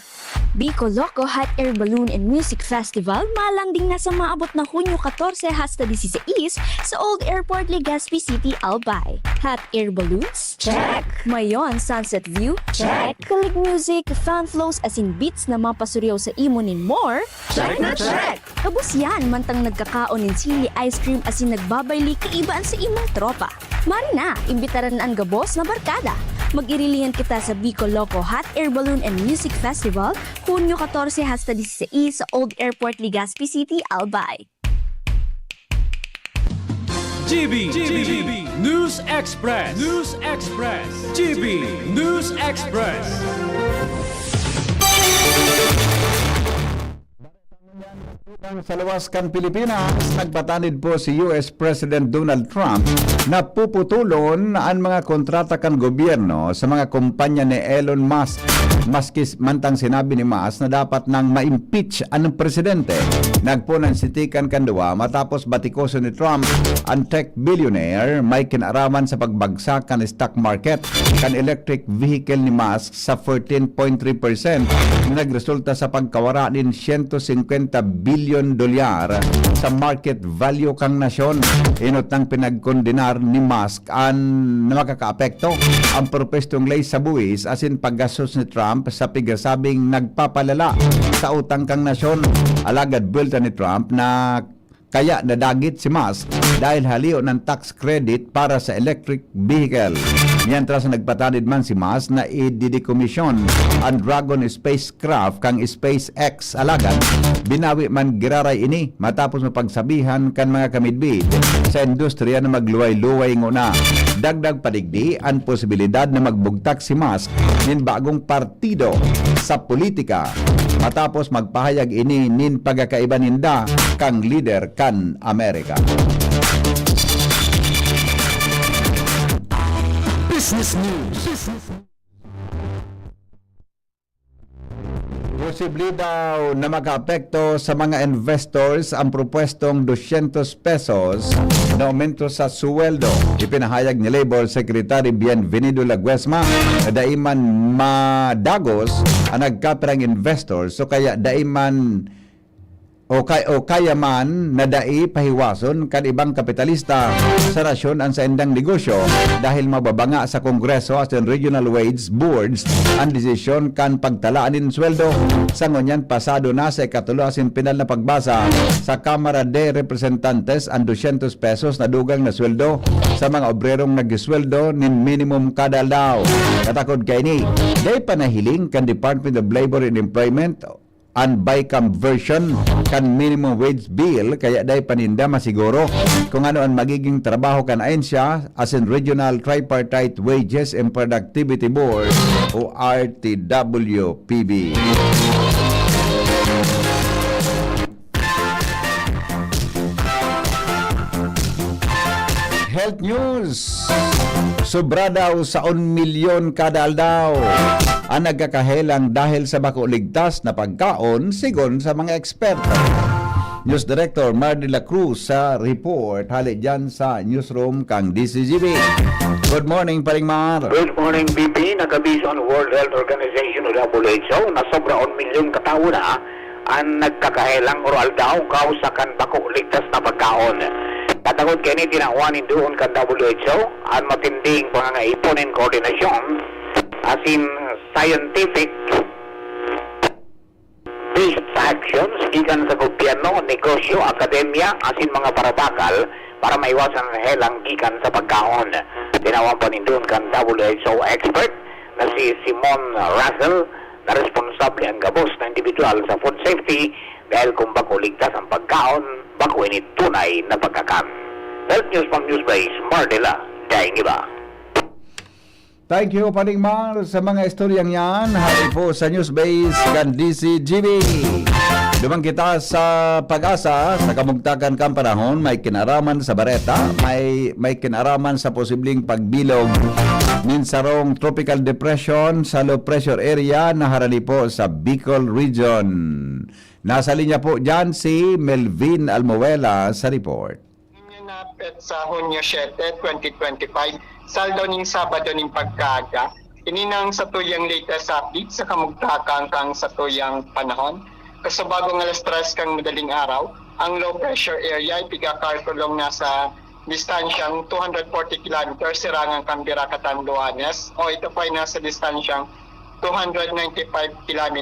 Bicol Loco Hot Air Balloon and Music Festival malang ding nasa maabot na Hunyo 14 hasta 16 sa Old Airport, Legazpi City, Albay. Hot air balloons? Check! Mayon Sunset View? Check! Kalig music, fan flows as in beats na mapasuryaw sa imo nin more? Check na check! Kabus yan, mantang nagkakaon nin sili ice cream as in nagbabayli kaibaan sa imong tropa. Mari na, imbitaran ang gabos na barkada. Mag-irilihan kita sa Bicol Loco Hot Air Balloon and Music Festival, Hunyo 14 hasta 16 sa Old Airport, Legazpi City, Albay. GB News Express. GB News Express. Sa luwaskan Pilipinas, nagpatanid po si US President Donald Trump na puputulon ang mga kontrata kan gobyerno sa mga kumpanya ni Elon Musk. Maski mantang sinabi ni Musk na dapat nang ma-impeach ang presidente. Nagpunan sitikan kanduwa matapos batikoso ni Trump ang tech billionaire may kinaraman sa pagbagsak kan stock market kan electric vehicle ni Musk sa 14.3% na nagresulta sa pagkawara din $150 billion sa market value kang nasyon. Inot ng pinagkondinar ni Musk ang makakaapekto ang propestong lay sa buwis as in paggastos ni Trump sa pigasabing nagpapalala sa utang kang nasyon. Alagad bulta ni Trump na kaya nadagit si Musk dahil haliw ng tax credit para sa electric vehicle. Mientras nagpatanid man si Musk na i-decommission ang Dragon spacecraft kang SpaceX alagad, binawi man giraray ini matapos mapagsabihan kan mga kamidbid sa industriya na magluway-luway nguna. Dagdag padigdi ang posibilidad na magbugtak si Musk nin bagong partido sa politika matapos magpahayag ini nin pagkakaiba ninda kang leader kan Amerika. Business News. Posible daw na makaapekto sa mga investors ang propwestong 200 pesos na aumento sa suweldo. Ipinahayag ni Labor Secretary Bienvenido Laguesma na daiman madagos ang nagkapirang investors so kaya daiman o kaya man na dai pahiwason kan ibang kapitalista sa rasyon ang sa indang negosyo dahil mababanga sa Kongreso as in regional wage boards ang desisyon kan pagtalaan ng sweldo. Sa ngunyan pasado na sa ikatulo asin pinal na pagbasa sa Kamara de Representantes ang 200 pesos na dugang na sweldo sa mga obrerong nagisweldo nin minimum kada law. Katakod kay ni day panahiling kan Department of Labor and Employment and by conversion kan minimum wage bill kaya day paninda masiguro kung ano ang magiging trabaho kan ahensya as in Regional Tripartite Wages and Productivity Board o RTWPB. Health news. Sobra daw sa 1 milyon kada aldaw ang nagkakahelang dahil sa bako ligtas na pagkaon sigon sa mga eksperto. News Director Mar de la Cruz sa report hali dyan sa newsroom kang DCGB. Good morning, Paring Mar. Good morning, BP. Nagabisa ang World Health Organization o WHO na sobra 1 milyon katao na ang nagkakahelang oral daw kausakan bako ligtas na pagkaon. Patagod kini tinawanin doon kan WHO ang matinding pangangaipon and koordinasyon as in scientific based actions gikan sa gobyerno, negosyo, akademya asin mga parabakal para maiwasan ang helang gikan sa pagkaon. Tinawan pa doon kan WHO expert na si Simon Russell na responsable ang gabos na individual sa food safety dahil kung bako ligtas ang pagkaon, bako ini tunay na pagkakan. Health News from Newsbase, Mardela, Daing Iba. Thank you, Paring Mar, sa mga istoryang yan. Hari po sa Newsbase kan DCGB. Dumang kita sa pag-asa, sa kamugtakan kang panahon, may kinaraman sa Bareta, may kinaraman sa posibleng pagbilog minsarong tropical depression sa low pressure area na harali po sa Bicol Region. Nasa linya po dyan si Melvin Almoela sa report. Napit sa Hunyo 7, 2025, saldo ning Sabado ning pagkaga, ininang sa tuyang latest update sa kamugtakan kang sa tuyang panahon. Kasabagong alas 3 kang madaling araw, ang low pressure area ay pigakalkulong nasa distansyang 240 km sirangang Canberra, Catanduanes, o ito pa ay nasa distansyang 295 km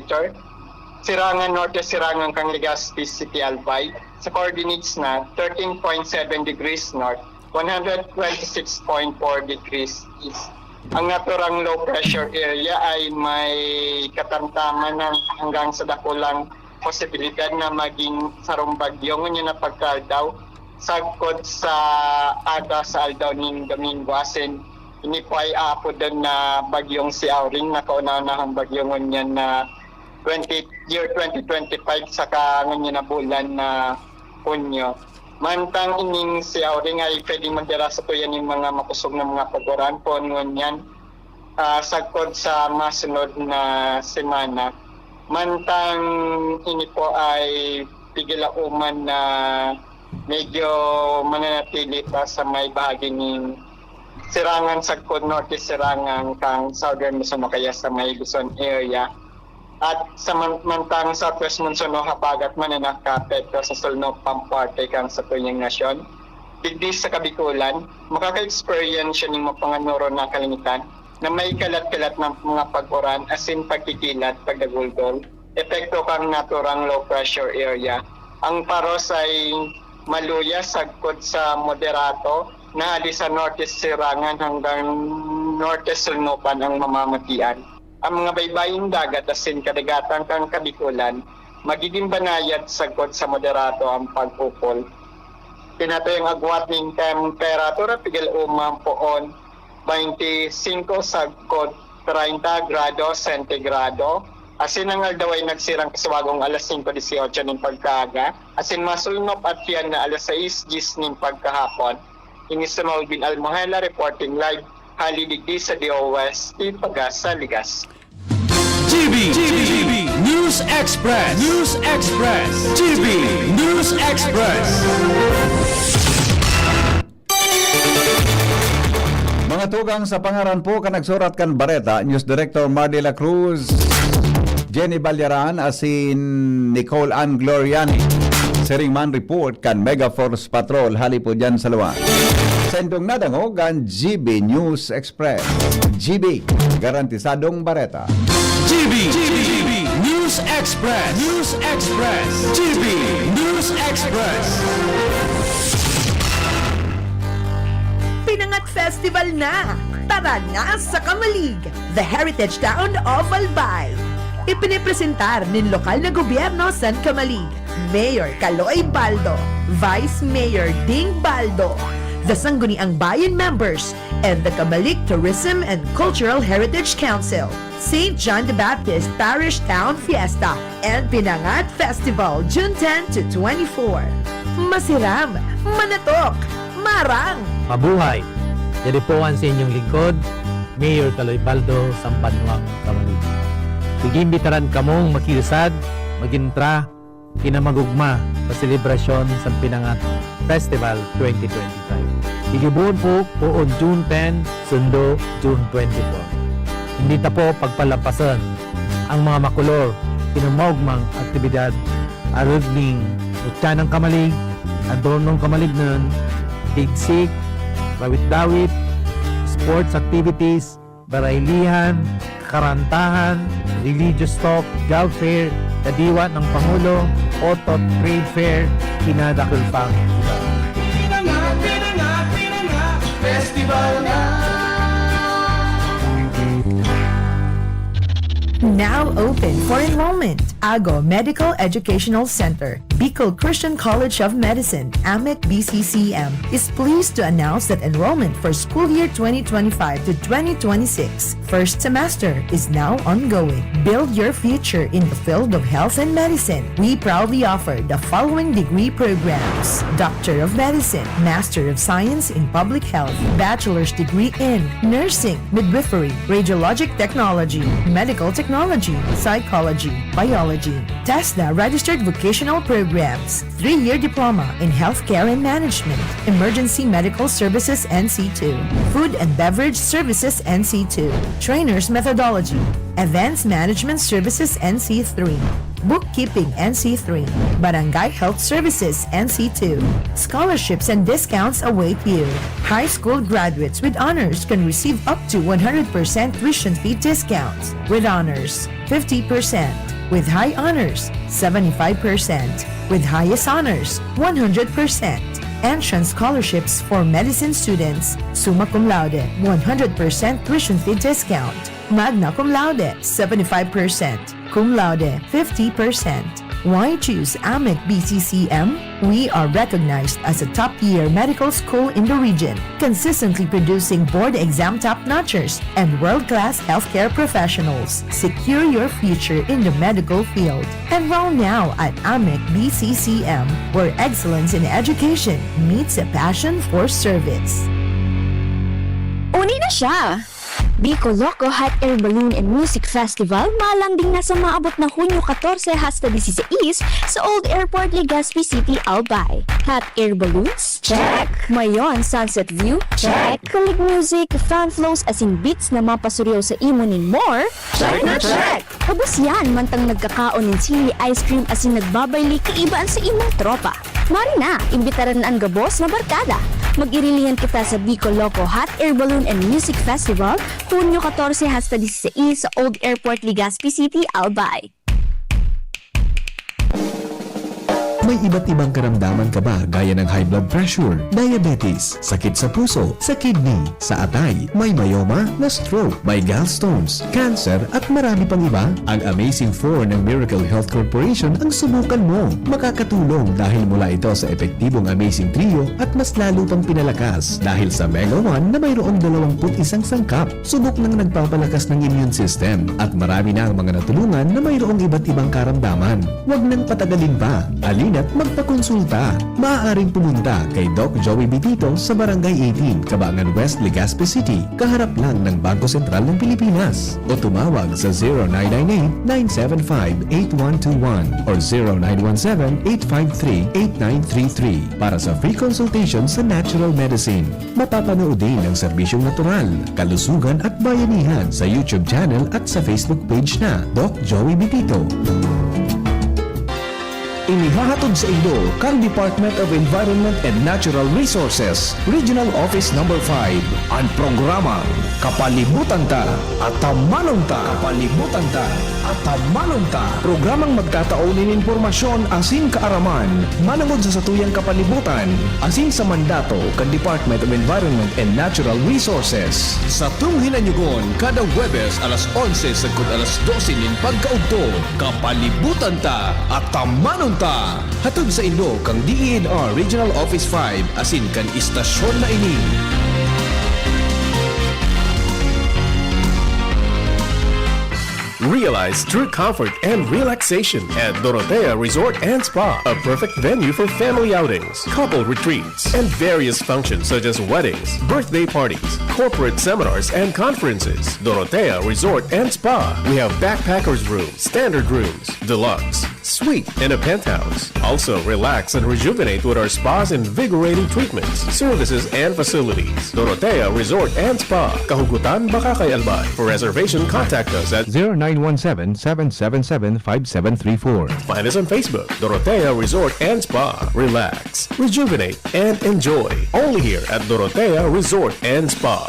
sirangan norte sirangang kang Legazpi City, Albay, sa coordinates na 13.7 degrees north, 126.4 degrees east. Ang naturang low pressure area ay may katamtaman hanggang sa dakulang posibilidad na maging sarong bagyo ngunyan na pagkaldaw sagkod sa aga sa aldaw ning Domingo asin ini po ay aapo doon na bagyong si Auring na kauna-unahang bagyo ngunyan na year 2025 saka ngunyan na bulan na Hunyo. Mantang ining si Auring ay pwedeng magdala sa tuyan ng mga makusog na mga pagoran po ngunyan sagkod sa masunod na semana. Mantang ini po ay pigilauman na medyo mananatili pa sa may bahagi ng sirangan sagkod norte sirangan kang southern Luzon kaya sa may Luzon area. At sa mantang southwest monsoon o habagat man na nakapekto sa sulno pamparte kang sa tuyang nasyon. Digdi sa Kabikulan, makaka-experience siya ng mapanganuro na kalimitan na may kalat-kalat ng mga pag-uran asin pagkikilat, pagdagulgol, epekto kang naturang low pressure area. Ang paros ay maluya sagkod sa moderato na alis sa norte sirangan hanggang norte sulnupan ang mamamatian. Ang mga baybaying dagat asin kadagatan kang Kabikulan, magiging banayad sagkod sa moderato ang pagpupol. Tinatayang agwat ng temperatura pigil umampoon 25 sagkod 30 grado sentigrado. Asin ang aldaw ay nagsirang kasawagong alas 5:18 ng pagkaaga. Asin masulnop at yan na alas 6:10 ng pagkahapon. Ini sa Melvin Almoela reporting live halidigdi sa DOS Pagasa Ligas. GB News Express. News Express. GB News Express. Mga tugang sa pangaran po ka nagsurat kan Bareta, News Director Mar de la Cruz, Jenny Balyaran asin Nicole Ann Gloriani. Seringman report kan Mega Force Patrol hali po dyan sa luwa. Sendong nadangog ang GB News Express. GB, garantisadong Bareta. GB News Express. News Express. GB News Express. Pinangat Festival na! Tara na sa Kamalig, the heritage town of Albay. Ipinipresentar ng lokal na gobyerno San Kamalig, Mayor Caloy Baldo, Vice Mayor Ding Baldo, the Sangguniang Bayan members, and the Kamalig Tourism and Cultural Heritage Council, St. John the Baptist Parish Town Fiesta, and Pinangat Festival, June 10 to 24. Masiram, manatok, marang, Mabuhay! Jadi po ang sa inyong lingkod, Mayor Kaloy Baldo, Sampanwang, Kamalig. Igimbitaran kamong makiusad, magintra, kinamagugma sa selebrasyon sa Pinangat Festival 2025. Igibuon po on June 10, sundo June 24. Hindi ta po pagpalampasan ang mga makulor, kinamaugmang aktibidad, arugning, utyanang kamalig, adornong kamalignan, tigsik, bawit-dawit, sports activities, barailihan, karantahan, religious talk, job fair, kadiwa ng Pangulo, otot, trade fair, kinadakulpang iba. Festival na! Now open for enrollment. Ago Medical Educational Center, Bicol Christian College of Medicine, AMEC BCCM, is pleased to announce that enrollment for school year 2025 to 2026 first semester is now ongoing. Build your future in the field of health and medicine. We proudly offer the following degree programs: Doctor of Medicine, Master of Science in Public Health, Bachelor's degree in Nursing, Midwifery, Radiologic Technology, Medical Technology, Psychology, Biology, TESDA registered vocational programs, 3-year diploma in healthcare and management, emergency medical services NC2, food and beverage services NC2, trainers methodology, events management services NC3, bookkeeping NC3, barangay health services NC2. Scholarships and discounts await you. High school graduates with honors can receive up to 100% tuition fee discounts. With honors, 50%. With high honors, 75%. With highest honors, 100%. Entrance scholarships for medicine students, summa cum laude, 100% tuition fee discount. Magna cum laude, 75%. Cum laude, 50%. Why choose AMEC BCCM? We are recognized as a top-tier medical school in the region, consistently producing board exam top-notchers and world-class healthcare professionals. Secure your future in the medical field. Enroll now at AMEC BCCM, where excellence in education meets a passion for service. Uni na siya! Bicol Loco Hot Air Balloon and Music Festival malanding na sa maabot na Hunyo 14 hasta 16 sa Old Airport Legazpi City, Albay. Hot air balloons? Check! Mayon Sunset View? Check! Kulig music, fan flows as in beats na mapasuryaw sa imo ning more? Check na check! Tapos yan, mantang nagkakaon ng sili ice cream as in nagbabayli kaibaan sa imong tropa. Mari na, imbitaran ang gabos na barkada. Mag-irilihan kita sa Bicol Loco Hot Air Balloon and Music Festival, Hunyo 14 hasta 16 sa Old Airport Legazpi City, Albay. May iba't ibang karamdaman ka ba gaya ng high blood pressure, diabetes, sakit sa puso, sa kidney, sa atay, may myoma, na stroke, may gallstones, cancer at marami pang iba? Ang Amazing 4 ng Miracle Health Corporation ang subukan mo. Makakatulong dahil mula ito sa epektibong Amazing Trio at mas lalo pang pinalakas dahil sa Mega 1 na mayroong 21 sangkap. Subok ng nagpapalakas ng immune system at marami na ang mga natulungan na mayroong iba't ibang karamdaman. Huwag nang patagalin pa. At magpakonsulta. Maaaring pumunta kay Doc Joey Bitito sa Barangay 18, Cabangan West, Legazpi City, kaharap lang ng Bangko Sentral ng Pilipinas. O tumawag sa 0998-975-8121 or 0917-853-8933 para sa free consultation sa natural medicine. Mapapanood din ang serbisyong natural, kalusugan at bayanihan sa YouTube channel at sa Facebook page na Doc Joey Bitito. Inihahatod sa inyo kang Department of Environment and Natural Resources, Regional Office No. 5, ang programang Kapalibutan Ta at Tamanong Ta. Kapalibutan Ta at Tamanong Ta. Programang magtataon ng impormasyon asin kaaraman, manangod sa satuyang kapalibutan, asin sa mandato kan Department of Environment and Natural Resources. Sa tunghinanyugon, kada Huwebes alas 11 sagkod alas 12 nin pagkaugto, Kapalibutan Ta at Tamanong Ta. Hatod sa inyo kang DENR Regional Office 5 asin kan istasyon na ini. Realize true comfort and relaxation at Dorotea Resort and Spa, a perfect venue for family outings, couple retreats, and various functions such as weddings, birthday parties, corporate seminars, and conferences. Dorotea Resort and Spa. We have backpackers rooms, standard rooms, deluxe, suite, and a penthouse. Also, relax and rejuvenate with our spas and invigorating treatments, services, and facilities. Dorotea Resort and Spa, Kahugutan, Bakakay, Albay. For reservation, contact us at 0917-777-5734. Find us on Facebook, Dorotea Resort and Spa. Relax, rejuvenate, and enjoy. Only here at Dorotea Resort and Spa.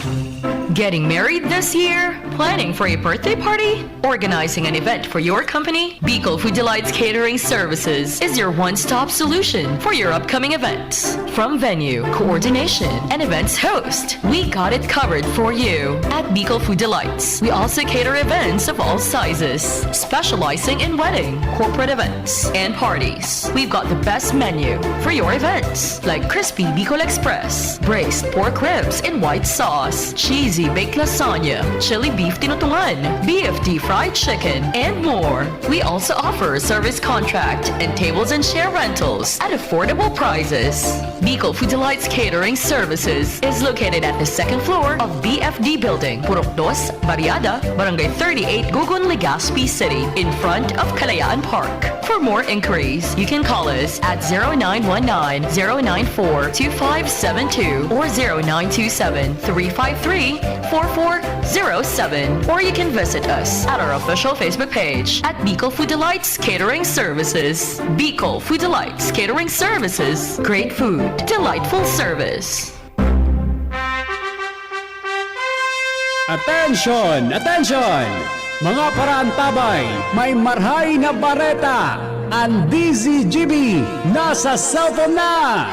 Getting married this year? Planning for a birthday party? Organizing an event for your company? Bicol Food Delights Catering Services is your one-stop solution for your upcoming events. From venue, coordination, and events host, we got it covered for you. At Bicol Food Delights, we also cater events of all sizes, specializing in wedding, corporate events, and parties. We've got the best menu for your events, like crispy Bicol Express, braised pork ribs in white sauce, cheesy baked lasagna, chili beef tinutungan, BFD fried chicken, and more. We also offer a service contract and tables and chair rentals at affordable prices. Bicol Food Delights Catering Services is located at the second floor of BFD Building, Purok 2, Barriada, Barangay 38, Gugun, Legazpi City, in front of Kalayaan Park. For more inquiries, you can call us at 0919-094-2572 or 0927-353-4407, or you can visit us at our official Facebook page at Bicol Food Delights Catering Services. Bicol Food Delights Catering Services. Great food, delightful service. Attention! Attention! Mga parantabay, may marhay na bareta! Ang DZGB nasa cellphone na!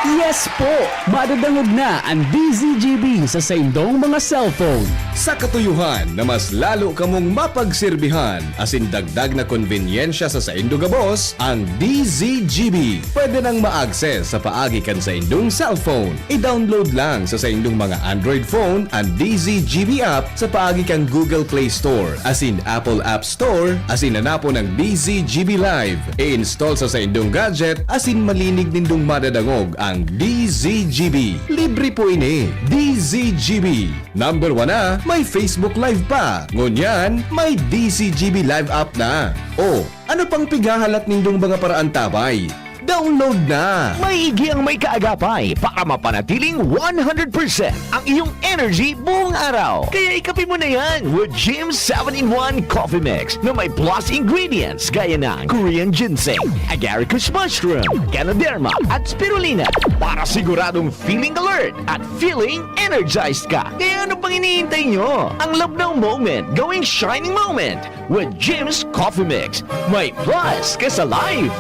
Yes po! Madadangog na ang DZGB sa saindong mga cellphone. Sa katuyuhan na mas lalo kamong mapagsilbihan, asin dagdag na konbinyensya sa saindo gabos, ang DZGB. Pwede nang ma-access sa paagi kan sa indong cellphone. I-download lang sa saindong mga Android phone ang DZGB app sa paagi kan Google Play Store, asin Apple App Store, asin nanapo ng DZGB Live. I-install sa saindong gadget, asin malinig nindong madadangog ang DZGB. Libre po ini. DZGB. Number 1 na, may Facebook Live pa. Ngunyan, may DZGB Live app na. O, ano pang pigahalat nindong mga paraan tabay? Download na! Maigi ang may kaagapay para mapanatiling 100% ang iyong energy buong araw. Kaya ikapin mo na yan with Jim's 7-in-1 Coffee Mix na may plus ingredients gaya ng Korean ginseng, agaricus mushroom, ganoderma at spirulina para siguradong feeling alert at feeling energized ka. Kaya ano pang hinihintay nyo? Ang labnaw moment going shining moment with Jim's Coffee Mix. May plus ka sa life.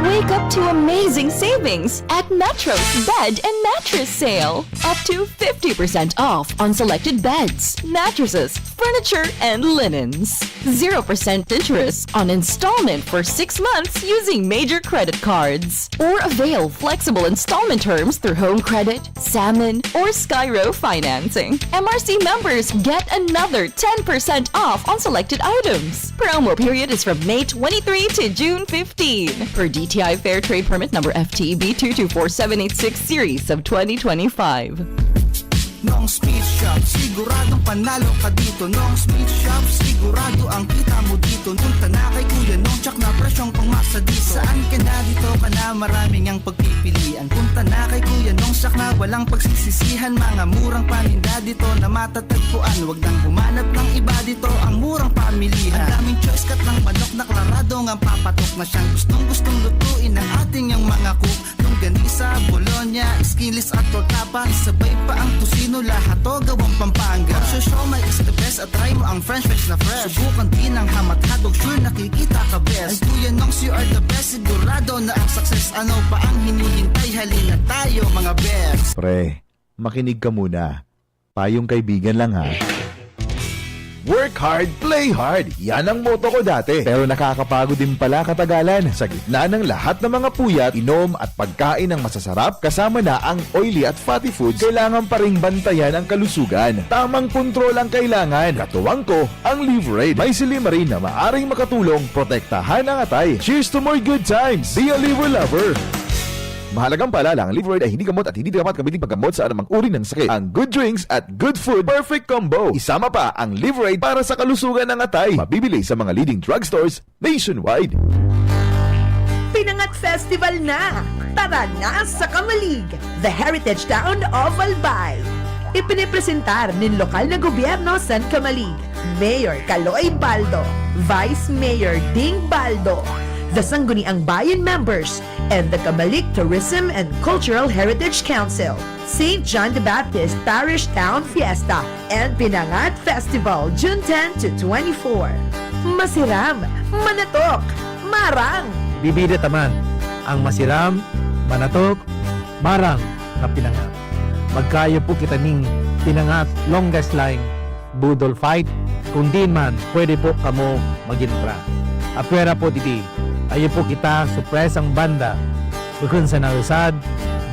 Wake up to amazing savings at Metro's Bed and Mattress Sale. Up to 50% off on selected beds, mattresses, furniture, and linens. 0% interest on installment for 6 months using major credit cards. Or avail flexible installment terms through Home Credit, Salmon, or Skyro financing. MRC members get another 10% off on selected items. Promo period is from May 23 to June 15. Per DTI Fair Trade Permit number FTEB 224786 series of 2025. Noong Smith Shop, siguradong panalo ka dito. Noong Smith Shop, sigurado ang kita mo dito. Punta na kay Kuya Nong, tsak na presyong pangmasa dito. Saan ka na dito ka na, maraming ang pagpipilian. Punta na kay Kuya Nong, sak na walang pagsisisihan. Mga murang paninda dito na matatagpuan. Huwag nang humanap ng iba dito, ang murang pamilihan. Ang daming choice kat ng manok na klaradong ang papatok na siyang gustong lutuin ng ating yung mga cook. Longganisa, Bologna, skinless at tortapa. Sabay pa ang tusino, lahat to gawang Pampanga. Siomai is the best at try mo ang French fries na fresh. Subukan din ang hamat-hadog, sure nakikita ka best. Ay Kuya Nongs, you are the best, sigurado na ang success. Ano pa ang hinihintay, halina tayo mga best. Pre, makinig ka muna. Payong kaibigan lang ha. Work hard, play hard. Yan ang motto ko dati. Pero nakakapagod din pala katagalan. Sa gitna ng lahat ng mga puyat, inom at pagkain ng masasarap, kasama na ang oily at fatty foods, kailangan pa ring bantayan ang kalusugan. Tamang kontrol ang kailangan. Katuwang ko, ang Liverade. May silimarin na maaring makatulong protektahan ang atay. Cheers to more good times. Be a liver lover. Mahalagang paalala, ang Liverade ay hindi gamot at hindi dapat gamitin paggamot sa anumang uri ng sakit. Ang good drinks at good food, perfect combo. Isama pa ang Liverade para sa kalusugan ng atay. Mabibili sa mga leading drugstores nationwide. Pinangat Festival na! Tara na sa Kamalig, the heritage town of Albay. Ipinipresentar ng lokal na gobyerno San Kamalig, Mayor Caloy Baldo, Vice Mayor Ding Baldo, the Sangguniang Bayan members, and the Kamalig Tourism and Cultural Heritage Council, St. John the Baptist Parish Town Fiesta, and Pinangat Festival, June 10 to 24. Masiram, manatok, marang! Bibida taman ang masiram, manatok, marang na pinangat. Magkayo po kita ning pinangat longest line budol fight, kung di man pwede po kamo magintra. Apera po diti, ayo po kita surprise ang banda, bukod sa narusad,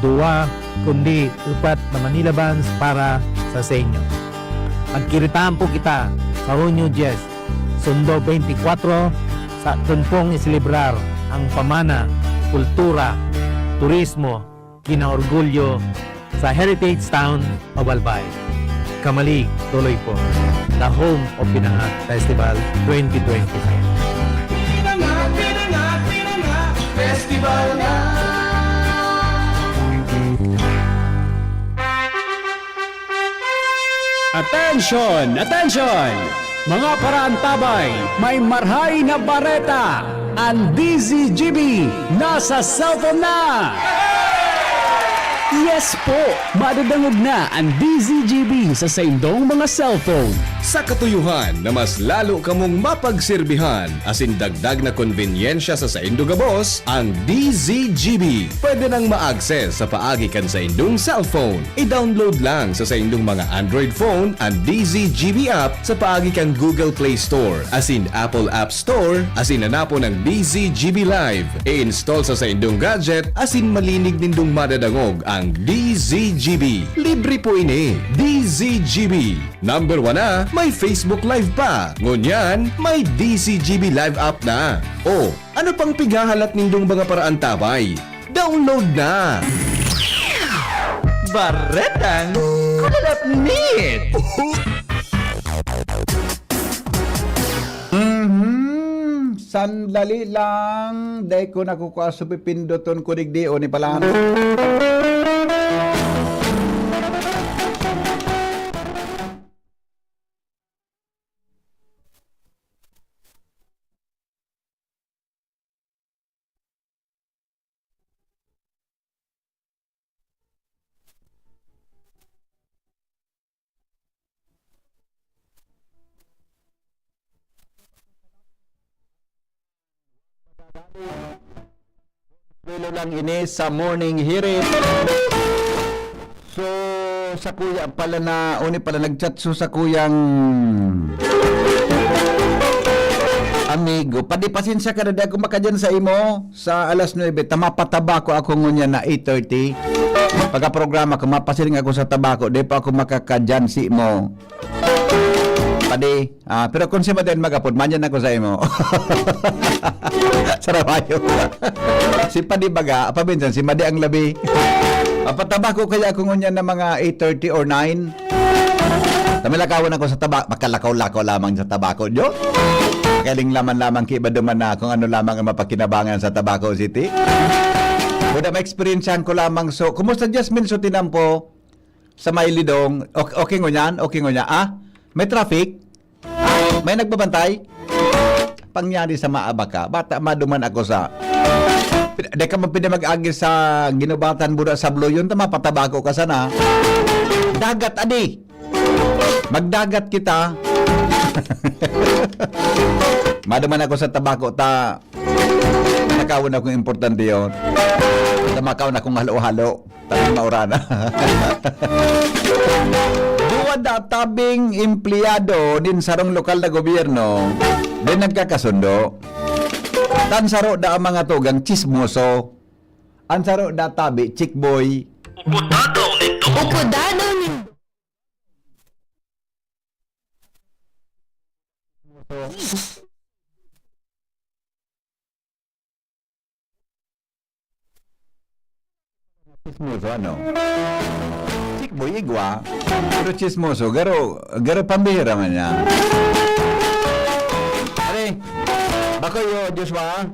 duwa, kundi upat na Manila bands para sa senyo. Magkiritaan po kita sa Hunyo 10, Sundo 24, sa tunpong isilibrar ang pamana, kultura, turismo, kinaorgulyo sa Heritage Town of Albay. Kamalig, tuloy po. The home of Pinangat Festival 2025. Pinangat Festival na. Attention! Attention! Mga paraantabay, may marhay na bareta! Ang DZGB nasa cellphone na! Yes po! Madadangog na ang DZGB sa saindong mga cellphone. Sa katuyuhan na mas lalo kamong mapagserbihan, asin dagdag na konvenyensya sa saindo gabos, ang DZGB. Pwede nang ma-access sa paagi kan sa indong cellphone. I-download lang sa saindong mga Android phone ang DZGB app sa paagi kan Google Play Store, asin Apple App Store, asin nanapo ng DZGB Live. I-install sa saindong gadget, asin malinig nindong madadangog ang DZGB. Libre po ini. DZGB. Number 1 na, may Facebook Live pa. Ngunyan, may DZGB Live app na. O, ano pang pighahalat nindong mga paraan tabay? Download na! Baretang kulalapnit! Sandali lang. Dahil ko nakukuha sa pipindoton ko digdi o ni palaan. Pilo lang ini sa morning hearing. So, sa kuya pala na, uni pala nagchat so sa kuyang amigo. Pasensya ka na dahil kung makadyan sa imo sa alas 9. Tamapataba ko ako ngunya na 8:30. Pagka-programa ko, mapasiling ako sa tabako. Di pa ako makakadyan si mo. Padi, pero kung si Maden magapod, manyan ako sa imo. Sarabayo. Si Padi baga, pabinsan, si Madi ang labi. Pataba ko kaya ako ngunyan na mga 8:30 or 9. Tamilakawan ako sa tabako, makalakaw-lakaw lamang sa tabako. Diyo? Kaling laman-lamang kiba duman na kung ano lamang ang mapakinabangan sa Tabaco City. Buda ma-experiencean ko lamang. So, kumusta Jasmine? So, tinampo sa Maylidong. Okay ngunyan? Okay ngunyan? May traffic? May nagbabantay? Pangyari sa Maabaka. Bata maduman ako sa... Di ka mapinamag-agi sa ginubatan buda sa Blue yun. Tama, patabako ka sana. Dagat, adi. Magdagat kita. Maduman ako sa tabako. Nakawin akong importante yun. Tamakaw na akong halo-halo. Tanong maura na. da tabing empleyado din sarong lokal na gobyerno, din nagkakasundo. Tan saro da ang mga tugang chismoso. Ang saro da tabi, chick boy. Upodadaw nito. Chismoso ano? Chick boy igwa, pero chismoso, garo pambihira man niya. Are, bakoyo, Joshua?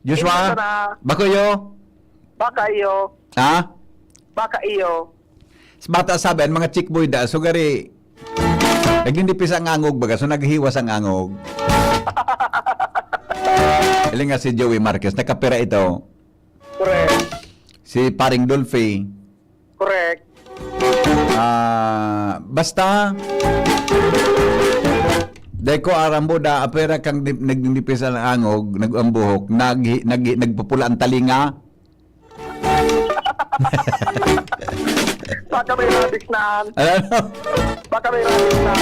Joshua? Bakoyo? Baka iyo. Ha? Baka iyo. Bata sabi, ang mga chick boy da, so gari, nagindipis ang angog baga, so naghiwas ang angog. Iling nga si Joey Marquez, nakapira ito. Correct. Si Paring Dolphy. Correct. Basta, dahil ko arambo da, apera kang nagdindipis ang angog, nag-ambuhok, nagpupula ang talinga. Baka may rabies na. Ano? Baka may rabies na.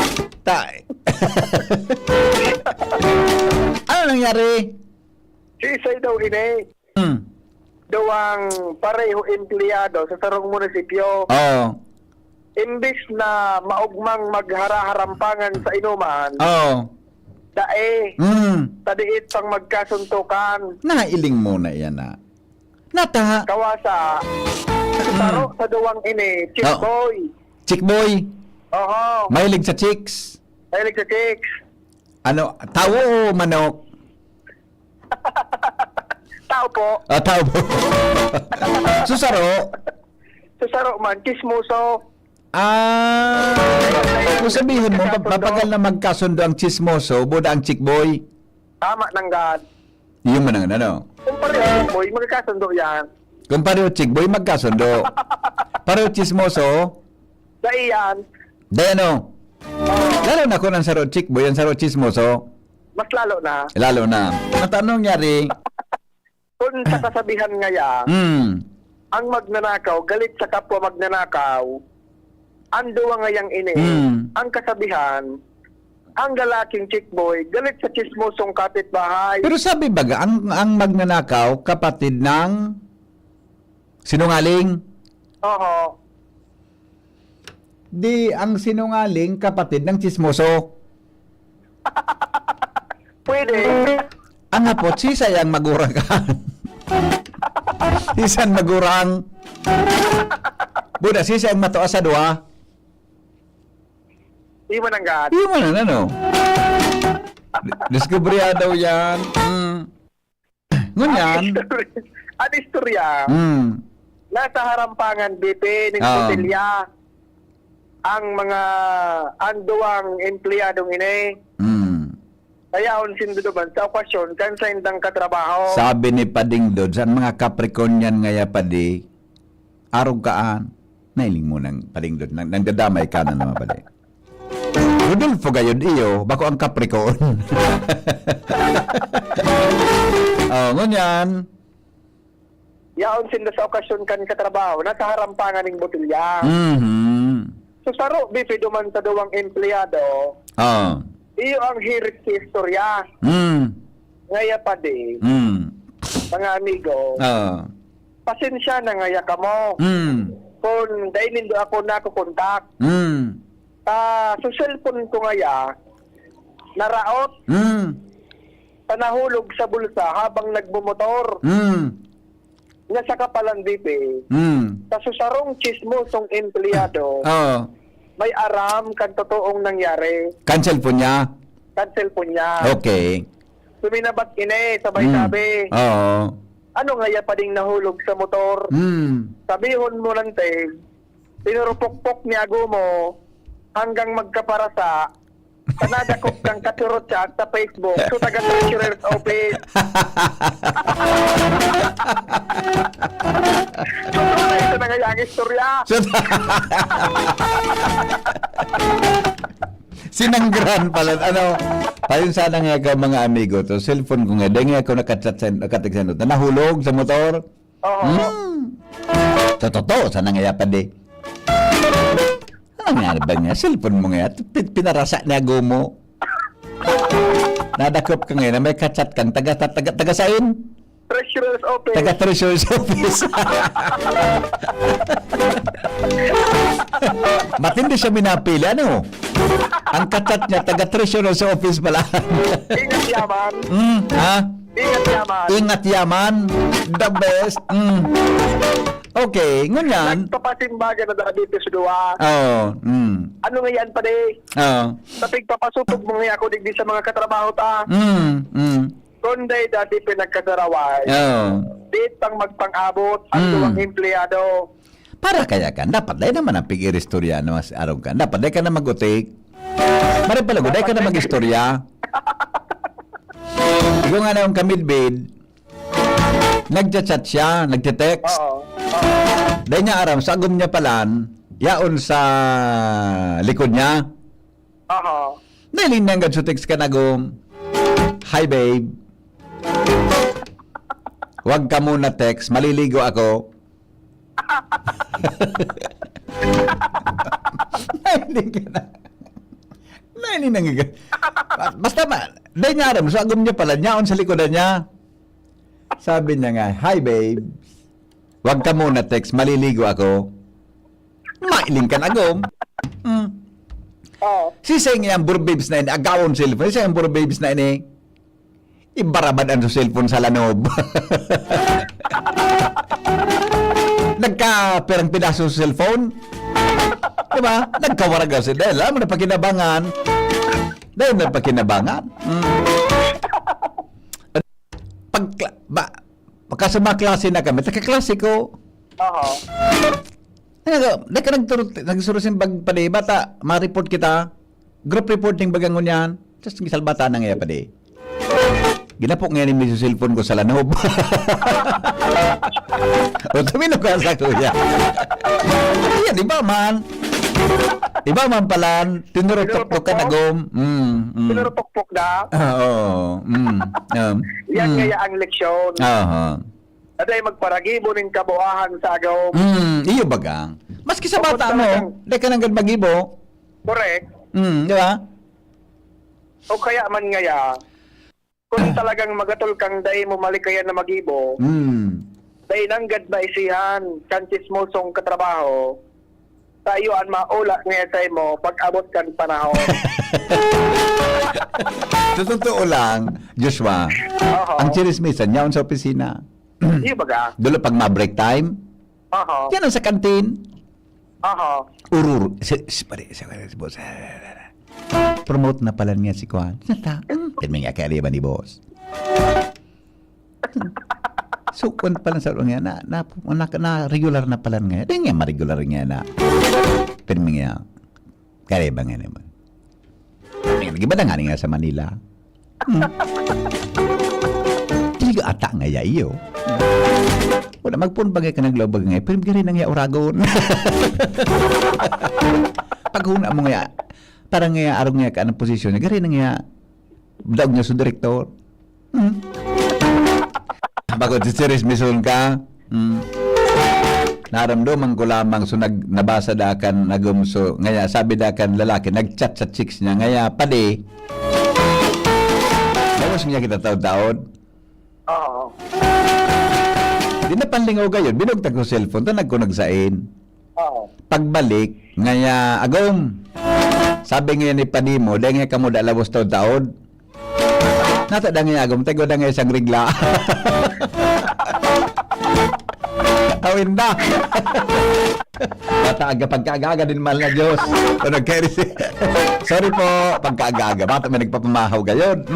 Ano nangyari? Sisay daw ini. Dawang pareho empleyado sa sarong munisipyo. Oo. Imbis na maugmang maghara-harampangan sa inuman, Oo. dae, tadiit pang magkasuntukan. Nailing muna yan na. Nata. Kawasa, saro sa dawang ini, chick Oo. boy. Chick boy. Oho, Mahilig sa chicks. mahilig sa chicks. Ano, tao o manok? Tao po. Tao po. Susaro. Susaro man, chismoso. Kung sabihin mo, mapagal na magkasundo ang chismoso, buda ang chick boy. Tama ng God. Yung manang ano. Kung pareho boy, magkasundo yan. Kung pareho chick boy, magkasundo. Pareho chismoso, Dahil yan, dahil ano. Lalo na kung ang saro chick boy, ang saro chismoso, mas lalo na. lalo na. Ang tanong nyari, Kung sa kasabihan ngaya, ang magnanakaw, galit sa kapwa magnanakaw, ando ngayang ini, ang kasabihan, ang lalaking chick boy, galit sa chismosong kapitbahay. pero sabi baga, ang magnanakaw, kapatid ng sinungaling. Oo. Di ang sinungaling, kapatid ng chismoso. Pwede. Ang hapot, sisay ang magurakan. Sisan magurang. Buda, sisay ang matuwa sa dua. Di mo nang God. Di mo na, ano? Diskubriya daw yan. Ngunyan. At istorya, nasa harampangan, BP, ng hotelya, ang mga anduang empleyadong ini. Kaya unsin doon sa okasyon, kan sa indang katrabaho. Sabi ni Pading Dod, saan mga Capricornian ngaya padi, arog kaan. Nailing mo ng Pading Dod, nang dadamay ka na naman padi. Rodolfo gayod iyo, bako ang Capricorn. Ngunyan. Yaon sinda sa okasyon kan katrabaho, nasa harampangan ng botelya. So saro, BP duman sa duwang empleyado, iyo ang hirit sa istorya. Ngaya pa di, mga amigo, pasensya na ngaya ka mo. Kung dahil nindo ako nakukontak, sa cellphone ko ngaya, naraot, panahulog sa bulsa habang nagbumotor. Nga sa kapalang BP, sa susarong chismosong empleyado, may aram kan totoong nangyari. Cancel po niya? Cancel po niya. Okay. Suminabat ine, sabay-sabi. Oo. Ano nga ya pa ding nahulog sa motor? Sabihon mo lang te, pinurupok-pok ni ago mo hanggang magkaparasa, panadakop kang katurot chat sa Facebook, so taga-treasurer's office. So, ito na nga yung istorya. Sinanggran pala. Ano, tayo sana nga ka mga amigo to, cellphone ko nga, dahil nga ako nakatiksan doon, nahulog sa motor. Oo. Totoo, sana nga yapan di. Ano nga ba nga? Cellphone mo nga. Pinarasa na mo. Nadakop ka ngayon na may kachat kang taga-sain? Treasurer's Office. Taga-treasurer's office. Matindi siya minapili, ano? Ang kachat niya, taga-treasurer's office pala. Ingat yaman. Ha? Ingat yaman. Ingat yaman. The best. Okay, ngunyan. Nagpapasimbaga na dito sa duwa. Oo. Ano nga yan pa de? Oo. Sa pagpapasupog mo nga ako digdi sa mga katrabaho ta. Kunday dati pinagkasaraway. Oo. Di pang magpang-abot ang duwang empleyado. Para kaya ka, dapat dahil naman ang pig-iristorya no, mas araw ka. Dapat dahil ka na mag-utik. Mari pala, dahil ka na mag-istorya. Ikaw nga na yung kamilbid, nagchat-chat siya, nagte-text. Dahil niya aram, sa agum niya palan, yaon sa likod niya. Dahil niya nga text ka na agum, hi babe, wag ka muna text, maliligo ako. Hindi ka na. Hindi na nga. Basta dahil niya aram, sa agum niya pala, yaon sa likodan niya. Sabi niya nga, hi babe, wag ka muna text, maliligo ako. Mailing ka na agom. Si sayang yung burbabes na ini, agawon cellphone. Si sayang burbabes na ini, ibarabad ang cellphone sa lanob. Nagka-perang pidaso sa cellphone. Diba? Nagkawaraga si Del. Alam mo na pakinabangan. Dahil na pakinabangan. Pagkasama klase na kami, taka-klase ko. Nagsurusin bag pa di, bata, ma-report kita, group reporting bagangon yan, just gisalbata na nga pa di. Ginapok nga ni Miso cellphone ko sa lanob. O tumino ka sa kuya. Yan, di ba man? Di ba man palan? Tinurutok ka na gom. Tinurutok na? Oo. Yan kaya ang leksyon. Aday magparagibo ning kabuhahan sa agaw. Iyo bagang. Maski sa bata mo, di ka nang magibo. Correct. Di ba? O kaya man ngaya, kung talagang magatol kang day mo malikayan na magibo, day nanggad ba isihan, kansis mo song katrabaho, tayo ang maula ngayon sa mo pag abot kan panahon. Sa totoo lang, Joshua, ang chirismisan niya sa opisina. Iyo baga? Dulo pag ma-break time. Yan ang sa kantin. Urur. Boss. Promote na pala niya si Kwan. Tinming nga kaya ba ni boss? So, kung pala sa nga, na regular na pala nga. Dahil nga ma-regular nga na. Tinming nga, kaya ba nga naman? Nag-iba na nga sa Manila. Hindi ko ata nga iyo. Wala magpunbagay ka ng global nga. Pero gari nang uragon. Pag huna mo nga, parang nga arong nga ka ng posisyon niya, gari nang nga daog niya sa direktor. Bago si Siris Mison ka, naramdaman ko lamang so nabasa dakan nagumso ngaya sabi dakan lalaki nagchat sa chicks niya ngaya padi. Tapos niya kita taod-taod. Di na panlingaw gayon, binugtag ko cellphone, tanag ko nagsain. Pagbalik, ngaya agom. Sabi ngayon ni Padi mo, dahil nga kamo dalawos taod-taod. Nata da nga agom, tago da nga isang rigla. Awin na. Bata aga, pagkaaga din mahal na Diyos. So, sorry po, pagkaaga. Bata may nagpapamahaw gayon.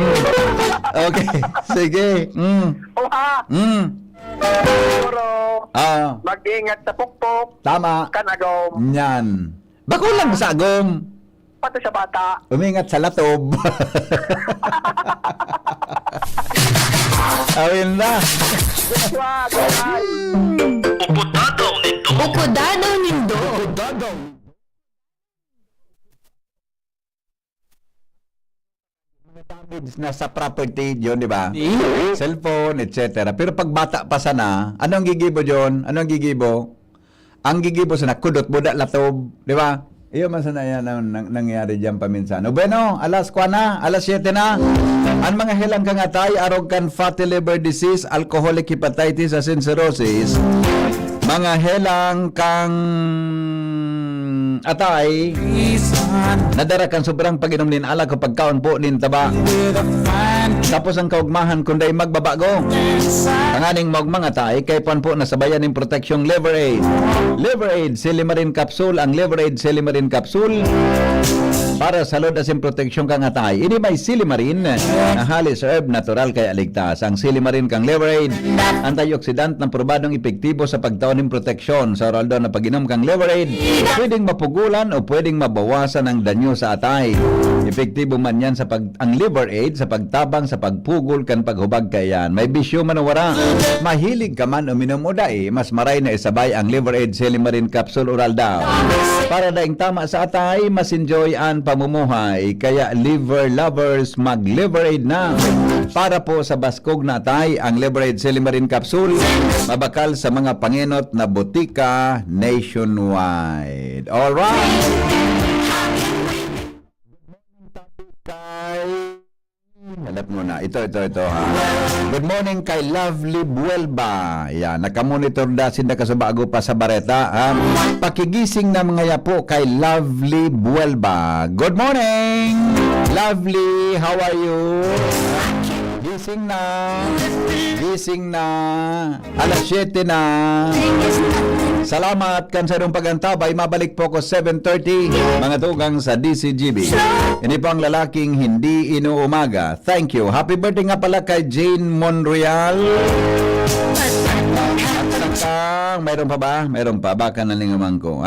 Okay, sige. Mag-ingat sa pukpok. Tama. Kanagom. Yan. Bako lang sa agom. Pati sa bata. Umingat sa latob. Awin na. Upodadaw nindo. Upodadaw nindo. Damage na sa property yun, di ba? Cellphone, etc. Pero pag bata pa sana, ano ang gigibo yun? Ano ang gigibo? Ang gigibo sana, kudot, budak, latob, di ba? Iyo man sana yan ang nangyari diyan paminsan. O bueno, alas 7 na. Ang mga helang kang atay, arog kan fatty liver disease, alcoholic hepatitis, asin cirrhosis. Mga helang kang atay, nadara kan sobrang pag-inom nin ala kapag kaon po nin taba. Tapos ang kaugmahan kunday magbabago. Tanganing magmang atay, kay pan po nasabayan ng proteksyong liver aid. Liver aid, Silimarin capsule, ang liver aid Silimarin capsule para sa load asin proteksyon kang atay. Ini may Silimarin na halis herb natural kaya ligtas. Ang Silimarin kang liver aid, antioxidant na probadong epektibo sa pagtaon ng proteksyon. Sa oral na pag-inom kang liver aid, pwedeng mapugulan o pwedeng mabawasan ang danyo sa atay. Epektibo man yan ang liver aid sa pagtabang sa pagpugol kan paghubag kayan. May bisyo man o wara. Mahilig ka man uminom o dai, mas maray na isabay ang liver aid Silimarin capsule oral daw. Para daing tama sa atay, mas enjoy ang pamumuhay. Kaya liver lovers, mag-liver aid na. Para po sa baskog na atay, ang liver aid Silimarin capsule, mabakal sa mga pangenot na botika nationwide. Alright! Hanap mo na. Ito ha. Good morning kay Lovely Buelba. Yan, nakamonitor da sinda kasubago pa sa Bareta. Pakigising na mga yapo kay Lovely Buelba. Good morning! Lovely, how are you? Gising na. Gising na. Alas 7 na. Salamat kan sa iyong pagantabay. Mabalik po ko 7:30 mga tugang sa DCGB. Ini po ang lalaking hindi inuumaga. Thank you. Happy birthday nga pala kay Jane Monreal. Mayroon pa ba? Mayroon pa. Baka nalingaman ko.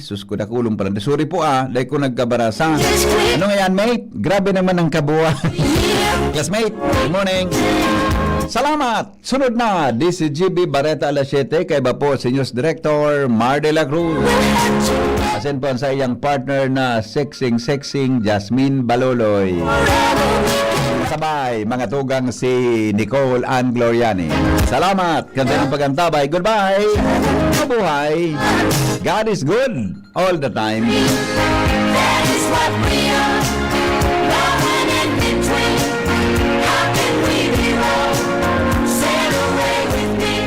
Sus ko nakulong pa rin. Sorry po dahil ko nagkabarasa. Ano nga yan, mate? Grabe naman ang kabuhay. Classmate, good morning. Salamat! Sunod na, DCGB Bareta alas 7 kay ba po si News Director Mar de la Cruz. Asin po sa iyang partner na sexing Jasmine Baloloy. Sabay, mga tugang si Nicole Ann Gloriani. Salamat! Ganda ng pagantabay. Goodbye! Mabuhay! God is good all the time. That is what we are. Love and in between. How can we be wrong? Sail away with me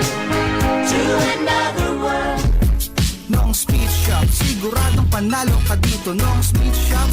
to another world. Noong Smith Shop, siguradong panalo ka dito. Noong Smith Shop,